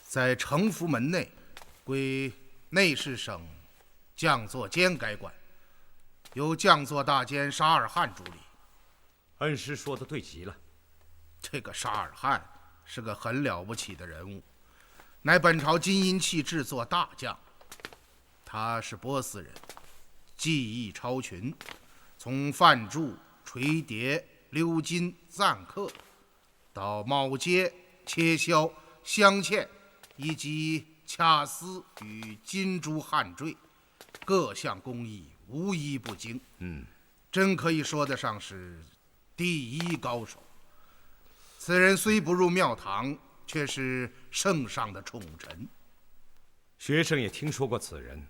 [SPEAKER 6] 在承福门内归内侍省匠作监该管，由匠作大监沙尔汗主理。
[SPEAKER 5] 恩师说的对极了。
[SPEAKER 6] 这个沙尔汗是个很了不起的人物，乃本朝金银器制作大匠。他是波斯人，技艺超群，从范铸、锤叠、鎏金、錾刻，到铆接、切削、镶嵌，以及掐丝与金珠焊缀，各项工艺无一不精。真可以说得上是第一高手。此人虽不入庙堂，却是圣上的宠臣。
[SPEAKER 4] 学生也听说过此人，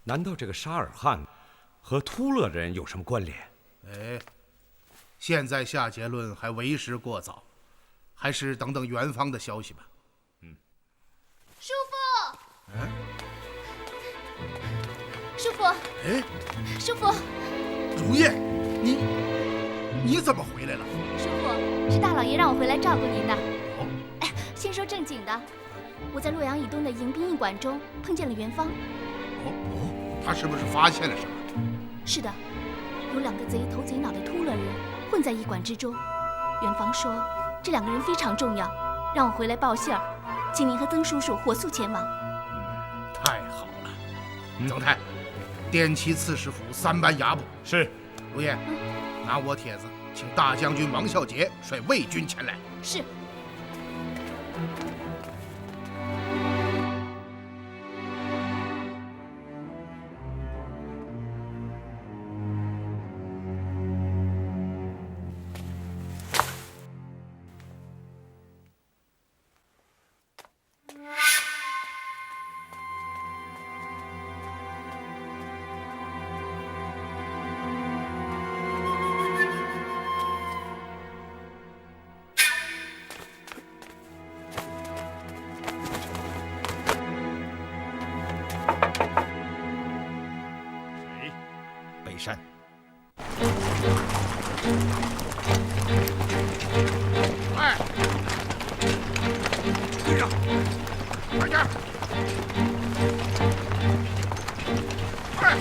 [SPEAKER 4] 难道这个沙尔汗和突勒人有什么关联？
[SPEAKER 6] 现在下结论还为时过早，还是等等元芳的消息吧。
[SPEAKER 10] 叔父，叔父，叔父，
[SPEAKER 6] 如叶，你怎么回来了？
[SPEAKER 10] 叔父，是大老爷让我回来照顾您的。哎，先说正经的，我在洛阳以东的迎宾驿馆中碰见了元芳。
[SPEAKER 6] 他是不是发现了什么？
[SPEAKER 10] 是的，有2个贼头贼脑的突勒人混在驿馆之中。元芳说这2个人非常重要，让我回来报信儿，请您和曾叔叔火速前往。
[SPEAKER 6] 太好了，曾太，电骑刺史府3班衙部。
[SPEAKER 4] 是。
[SPEAKER 6] 如燕，拿我帖子，请大将军王孝杰率魏军前来。
[SPEAKER 10] 是。
[SPEAKER 7] 北山。
[SPEAKER 6] 哎，队长，快点！快！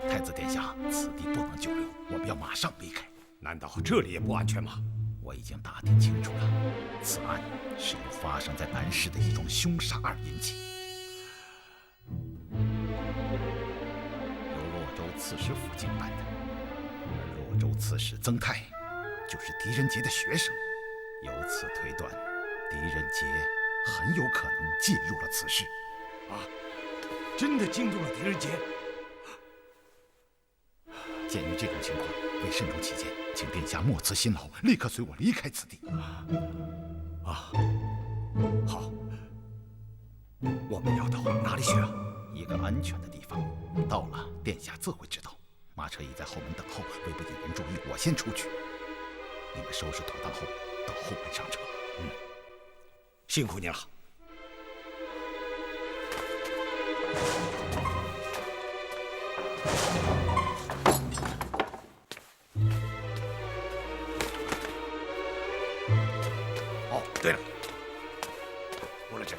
[SPEAKER 7] 太子殿下，此地不能久留，我们要马上离开。
[SPEAKER 4] 难道这里也不安全吗？
[SPEAKER 7] 我已经打听清楚了，此案是由发生在南市的一桩凶杀案引起。由洛州刺史府经办的，而洛州刺史曾泰就是狄仁杰的学生。由此推断，狄仁杰很有可能介入了此事。
[SPEAKER 5] 真的惊动了狄仁杰？
[SPEAKER 7] 鉴于这种情况，为慎重起见，请殿下莫辞辛劳，立刻随我离开此地。
[SPEAKER 4] 好。我们要到哪里去啊？
[SPEAKER 7] 一个安全的地方，到了殿下自会知道。马车已在后门等候，为不引人注意，我先出去。你们收拾妥当后，到后门上车。
[SPEAKER 4] 辛苦你了。对了，吴乐志，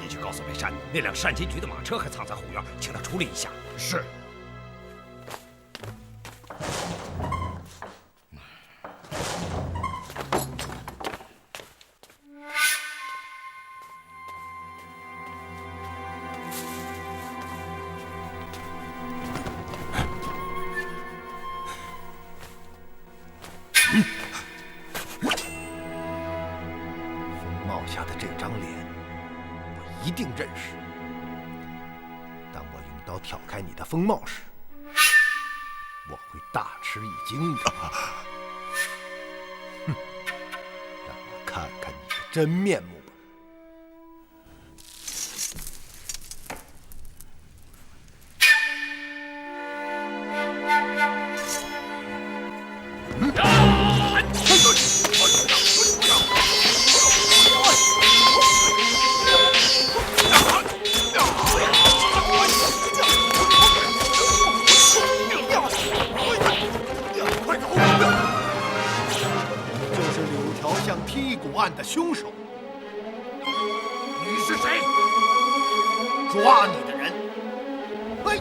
[SPEAKER 4] 你去告诉北山，那辆单金菊的马车还藏在后院，请他处理一下。
[SPEAKER 7] 是。下的这张脸，一定认识。当我用刀挑开你的风帽时，我会大吃一惊的。哼，让我看看你的真面目吧。就是柳条巷剔骨案的凶手。
[SPEAKER 6] 你是谁？
[SPEAKER 7] 抓你的人。喂！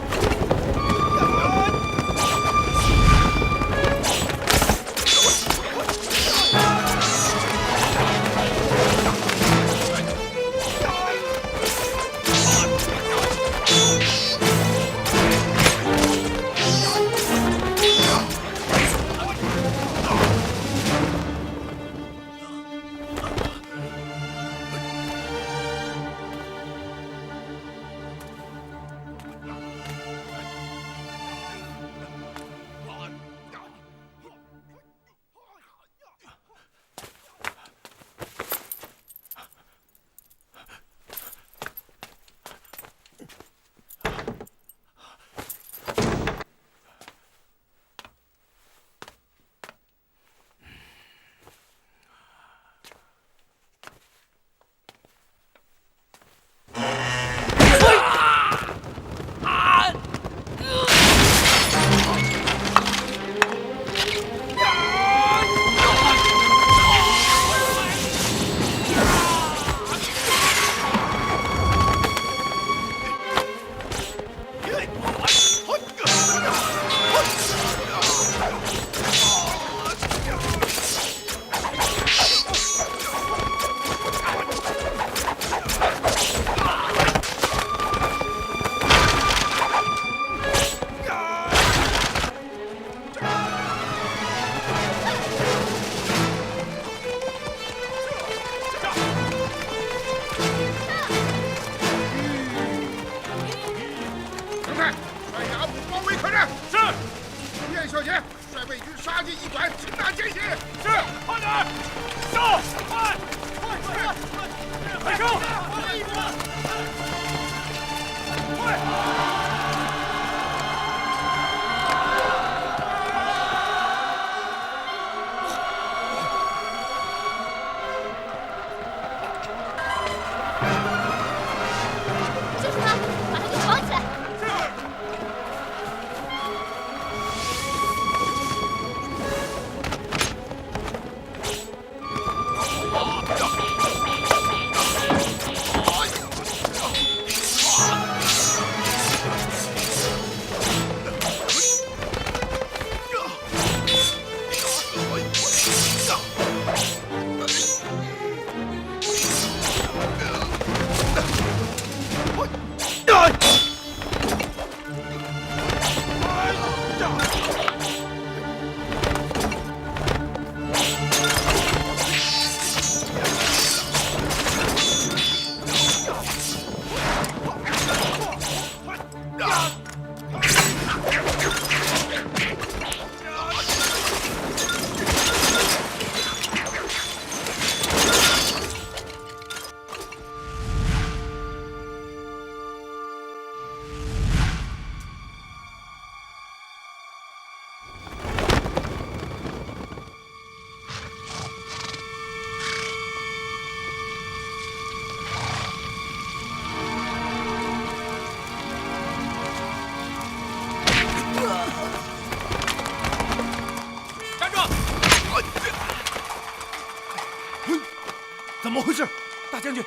[SPEAKER 1] 怎么回事？大将军，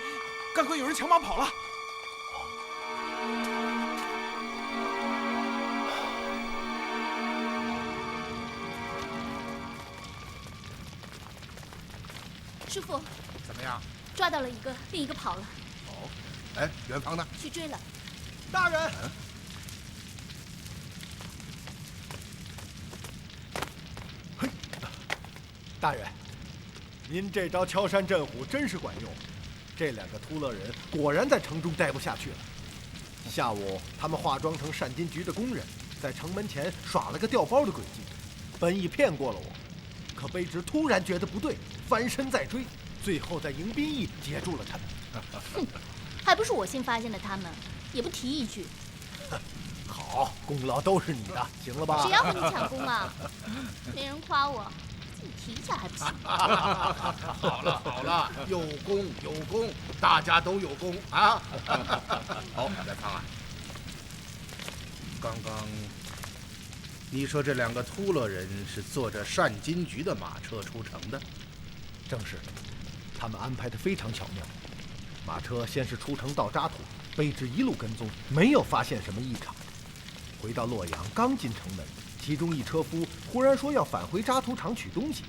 [SPEAKER 1] 刚刚有人抢马跑了。
[SPEAKER 10] 师傅，
[SPEAKER 6] 怎么样？
[SPEAKER 10] 抓到了一个，另一个跑了。
[SPEAKER 6] 哦，哎，远方呢？
[SPEAKER 10] 去追了。
[SPEAKER 7] 大人。嘿，大人，您这招敲山震虎真是管用。这两个秃勒人果然在城中待不下去了。下午，他们化妆成善金局的工人，在城门前耍了个调包的诡计，本已骗过了我，可卑职突然觉得不对，翻身再追，最后在迎宾驿截住了他们。
[SPEAKER 10] 哼，还不是我先发现的他们，也不提一句。
[SPEAKER 7] 好，功劳都是你的，行了吧？
[SPEAKER 10] 谁要和你抢功啊？没人夸我，自己提一下还不行？
[SPEAKER 6] 好了好了，有功有功，大家都有功啊！好，来看啊，刚刚你说这两个秃勒人是坐着善金局的马车出城的？
[SPEAKER 7] 正是，他们安排得非常巧妙。马车先是出城到扎土，卑职一路跟踪，没有发现什么异常。回到洛阳，刚进城门，其中一车夫忽然说要返回扎土场取东西。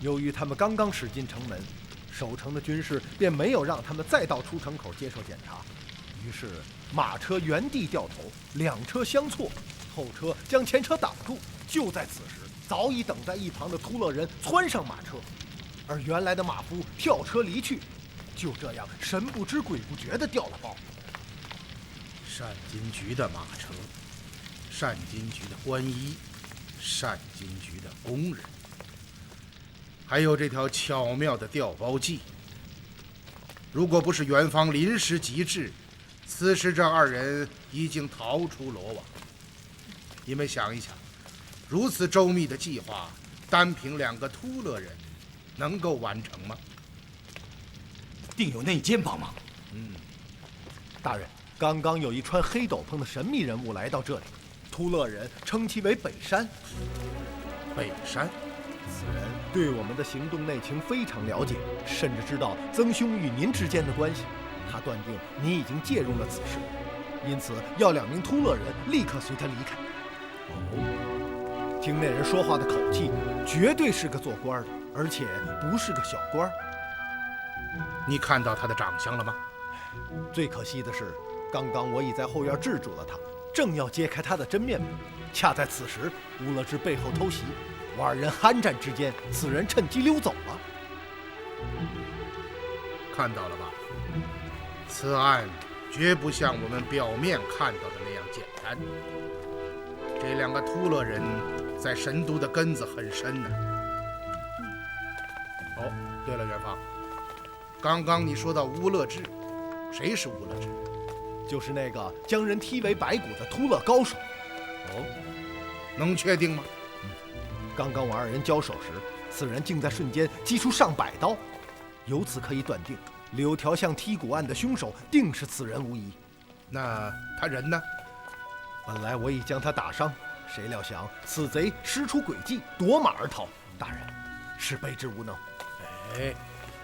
[SPEAKER 7] 由于他们刚刚驶进城门，守城的军士便没有让他们再到出城口接受检查。于是马车原地掉头，两车相错，后车将前车挡住。就在此时，早已等在一旁的秃勒人窜上马车，而原来的马夫跳车离去，就这样神不知鬼不觉地掉了包。
[SPEAKER 6] 善金局的马车，善金局的官衣，善金局的工人，还有这条巧妙的调包计。如果不是元芳临时急制，此时这二人已经逃出罗网。你们想一想，如此周密的计划，单凭两个秃勒人能够完成吗？
[SPEAKER 5] 定有内奸帮忙。
[SPEAKER 7] 大人，刚刚有一穿黑斗篷的神秘人物来到这里，秃勒人称其为北山。
[SPEAKER 6] 北山，
[SPEAKER 7] 此人对我们的行动内情非常了解，甚至知道曾兄与您之间的关系。他断定你已经介入了此事，因此要两名秃勒人立刻随他离开。听那人说话的口气，绝对是个做官的，而且不是个小官。
[SPEAKER 6] 你看到他的长相了吗？
[SPEAKER 7] 最可惜的是，刚刚我已在后院制住了他，正要揭开他的真面目。恰在此时，乌勒之背后偷袭，我二人酣战之间，此人趁机溜走了。
[SPEAKER 6] 看到了吧？此案绝不像我们表面看到的那样简单。这两个秃勒人在神都的根子很深呢。哦，对了，元芳，刚刚你说到乌勒志，谁是乌勒志？
[SPEAKER 7] 就是那个将人踢为白骨的秃勒高手。
[SPEAKER 6] 哦，能确定吗？
[SPEAKER 7] 刚刚我二人交手时，此人竟在瞬间击出上百刀，由此可以断定，柳条巷剔骨案的凶手定是此人无疑。
[SPEAKER 6] 那他人呢？
[SPEAKER 7] 本来我已将他打伤，谁料想此贼施出诡计，夺马而逃。大人，是卑职无能。
[SPEAKER 6] 哎，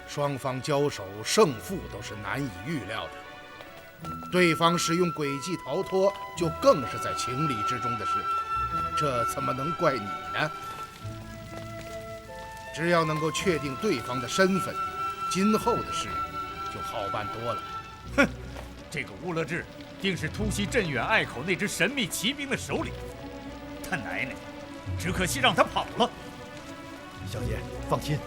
[SPEAKER 6] 双方交手，胜负都是难以预料的。对方使用诡计逃脱，就更是在情理之中的事，这怎么能怪你呢？只要能够确定对方的身份，今后的事就好办多了。
[SPEAKER 3] 哼，这个乌勒志定是突袭镇远隘口那支神秘骑兵的首领。他奶奶，只可惜让他跑了。
[SPEAKER 7] 小姐，放心，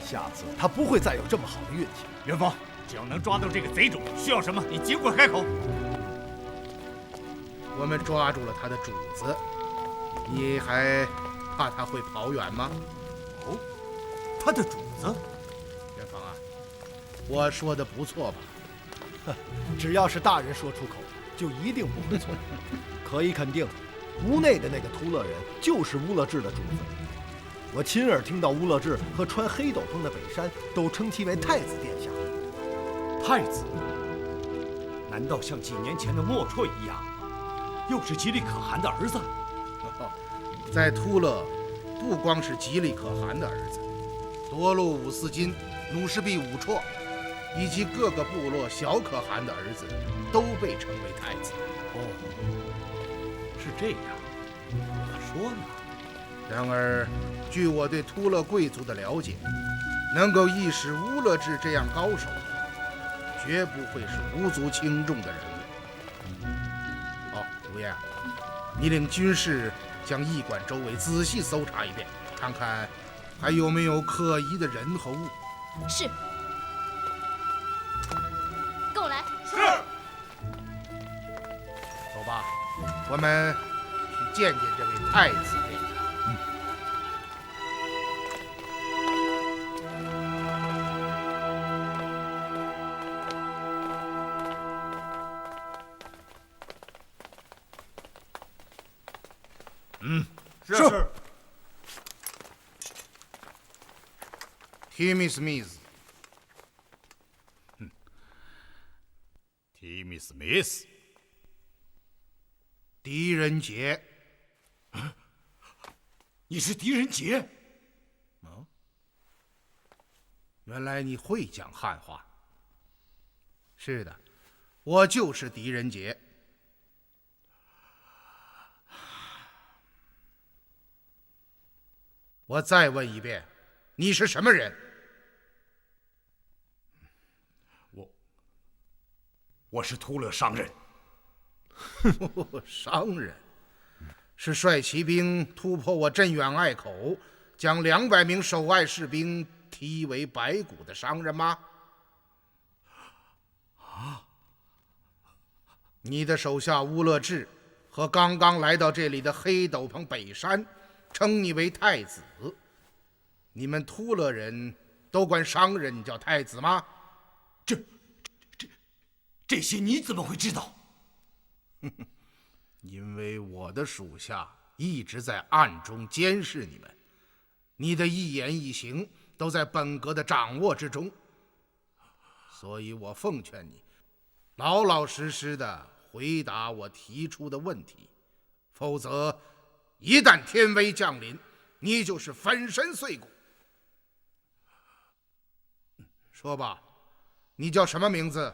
[SPEAKER 7] 下次他不会再有这么好的运气。
[SPEAKER 3] 元芳，只要能抓到这个贼主，需要什么你尽管开口。
[SPEAKER 6] 我们抓住了他的主子，你还怕他会跑远吗？
[SPEAKER 5] 哦，他的主子？
[SPEAKER 6] 元芳啊，我说的不错吧？
[SPEAKER 7] 只要是大人说出口，就一定不会错。可以肯定，屋内的那个秃勒人就是乌勒志的主子。我亲耳听到乌勒志和穿黑斗篷的北山都称其为太子殿下。
[SPEAKER 5] 太子？难道像几年前的莫绰一样，又是吉利可汗的儿子？
[SPEAKER 6] 在突勒，不光是吉利可汗的儿子，多禄五四金、努什毕五绰，以及各个部落小可汗的儿子，都被称为太子。
[SPEAKER 5] 哦，是这样。可说呢。
[SPEAKER 6] 然而，据我对突勒贵族的了解，能够意识乌勒志这样高手的，绝不会是无足轻重的人物。好，吴彦，你领军士将驿馆周围仔细搜查一遍，看看还有没有可疑的人和物。
[SPEAKER 10] 是。
[SPEAKER 6] 我们去见见这位太子殿下。
[SPEAKER 3] 是。
[SPEAKER 6] Timmy Smith，
[SPEAKER 4] Timmy Smith，
[SPEAKER 6] 狄仁杰。
[SPEAKER 5] 你是狄仁杰？
[SPEAKER 6] 原来你会讲汉话。是的，我就是狄仁杰。我再问一遍，你是什么人？
[SPEAKER 4] 我是突勒商人。
[SPEAKER 6] 商人，是率骑兵突破我镇远隘口，将200名守隘士兵踢为白骨的商人吗？你的手下乌勒智和刚刚来到这里的黑斗篷北山称你为太子，你们突勒人都管商人叫太子吗？
[SPEAKER 5] 这些你怎么会知道？
[SPEAKER 6] 因为我的属下一直在暗中监视你们，你的一言一行都在本阁的掌握之中，所以我奉劝你，老老实实的回答我提出的问题，否则一旦天威降临，你就是粉身碎骨。说吧，你叫什么名字？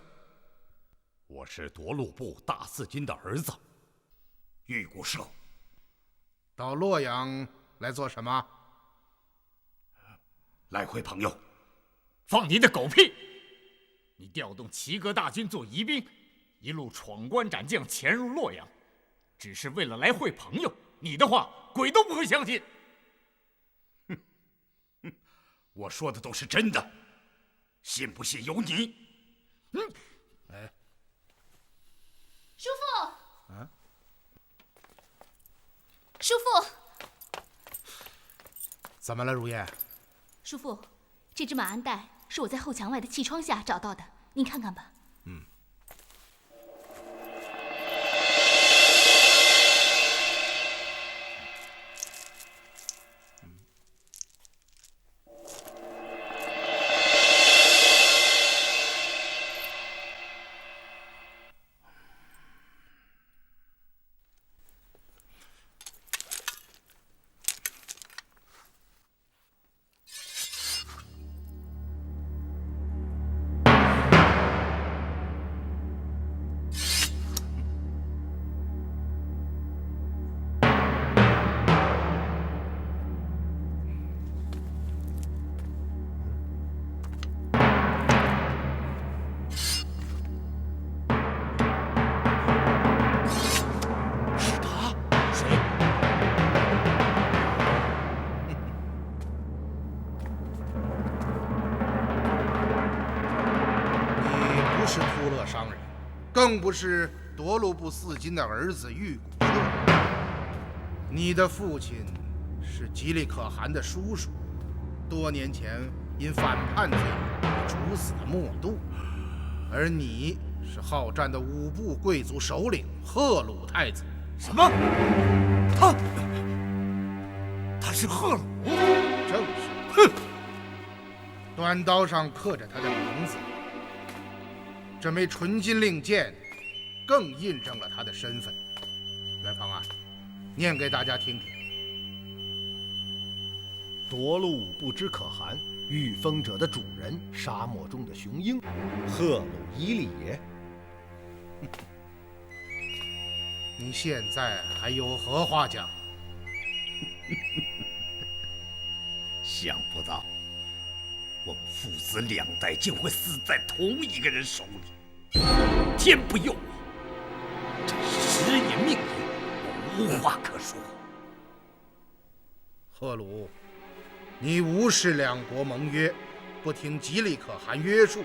[SPEAKER 4] 我是夺路部大司军的儿子，玉谷社。
[SPEAKER 6] 到洛阳来做什么？
[SPEAKER 4] 来会朋友。
[SPEAKER 3] 放你的狗屁！你调动齐格大军做疑兵，一路闯关斩将潜入洛阳，只是为了来会朋友。你的话，鬼都不会相信。
[SPEAKER 4] 我说的都是真的，信不信由你。
[SPEAKER 10] 叔父，叔父，
[SPEAKER 6] 怎么了，如烟？
[SPEAKER 10] 叔父，这只马鞍带是我在后墙外的气窗下找到的，您看看吧。更不是夺路部四金的儿子玉谷社。你的父亲是吉利可汗的叔叔，多年前因反叛罪被处死的默度，而你是好战的五部贵族首领赫鲁太子。
[SPEAKER 5] 什么？他是赫鲁？
[SPEAKER 6] 正是。哼！短刀上刻着他的名字。这枚纯金令箭更印证了他的身份。元芳啊，念给大家听听。
[SPEAKER 7] 夺路五部之可汗，御风者的主人，沙漠中的雄鹰，赫鲁伊利耶。
[SPEAKER 6] 你现在还有何话讲？
[SPEAKER 4] 想不到我们父子两代竟会死在同一个人手里，天不佑我，真是时也命也，我无话可说。
[SPEAKER 6] 赫鲁，你无视两国盟约，不听吉利可汗约束，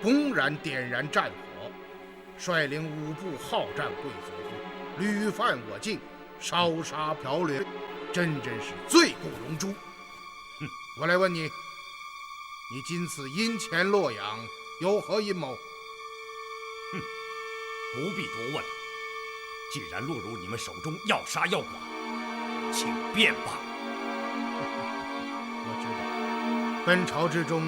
[SPEAKER 6] 公然点燃战火，率领五部好战贵族，屡犯我境，烧杀剽掠，真是罪不容诛。我来问你，你今次阴潜洛阳，有何阴谋？
[SPEAKER 5] 不必多问了。既然落入你们手中，要杀要剐，请便吧。
[SPEAKER 6] 我知道，本朝之中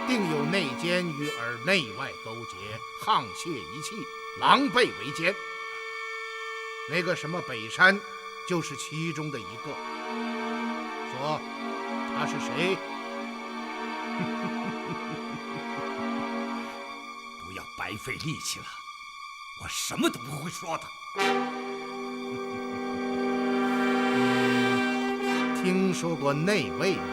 [SPEAKER 6] 定有内奸与尔内外勾结，沆瀣一气，狼狈为奸。那个什么北山，就是其中的一个。说他是谁？
[SPEAKER 5] 不要白费力气了，我什么都不会说的。
[SPEAKER 6] 听说过内卫吗？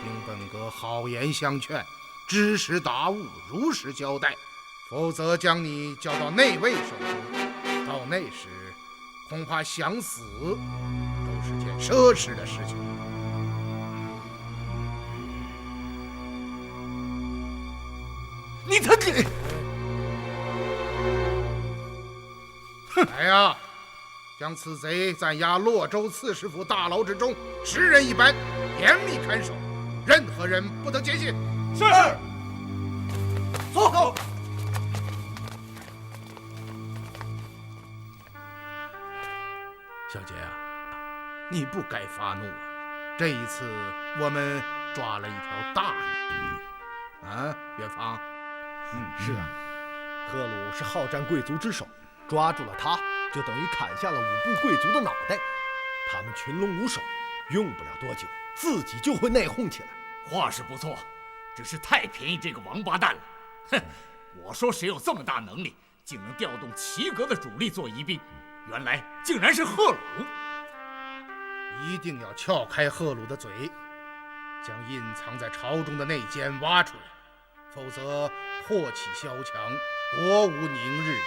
[SPEAKER 6] 听本阁好言相劝，知时达物，如实交代，否则将你交到内卫手中，到那时恐怕想死都是件奢侈的事情。
[SPEAKER 5] 你他你！
[SPEAKER 6] 来呀，将此贼暂押洛州刺史府大牢之中，10人一班，严密看守，任何人不得接近。
[SPEAKER 5] 是。
[SPEAKER 6] 走。小杰啊，你不该发怒啊！这一次我们抓了一条大鱼，啊，远方。
[SPEAKER 7] 是啊，赫鲁是好战贵族之首，抓住了他，就等于砍下了5部贵族的脑袋。他们群龙无首，用不了多久，自己就会内讧起来。
[SPEAKER 3] 话是不错，只是太便宜这个王八蛋了。哼，我说谁有这么大能力，竟能调动齐国的主力做疑兵，原来竟然是赫鲁。
[SPEAKER 6] 一定要撬开赫鲁的嘴，将隐藏在朝中的内奸挖出来，否则祸起萧墙，国无宁日。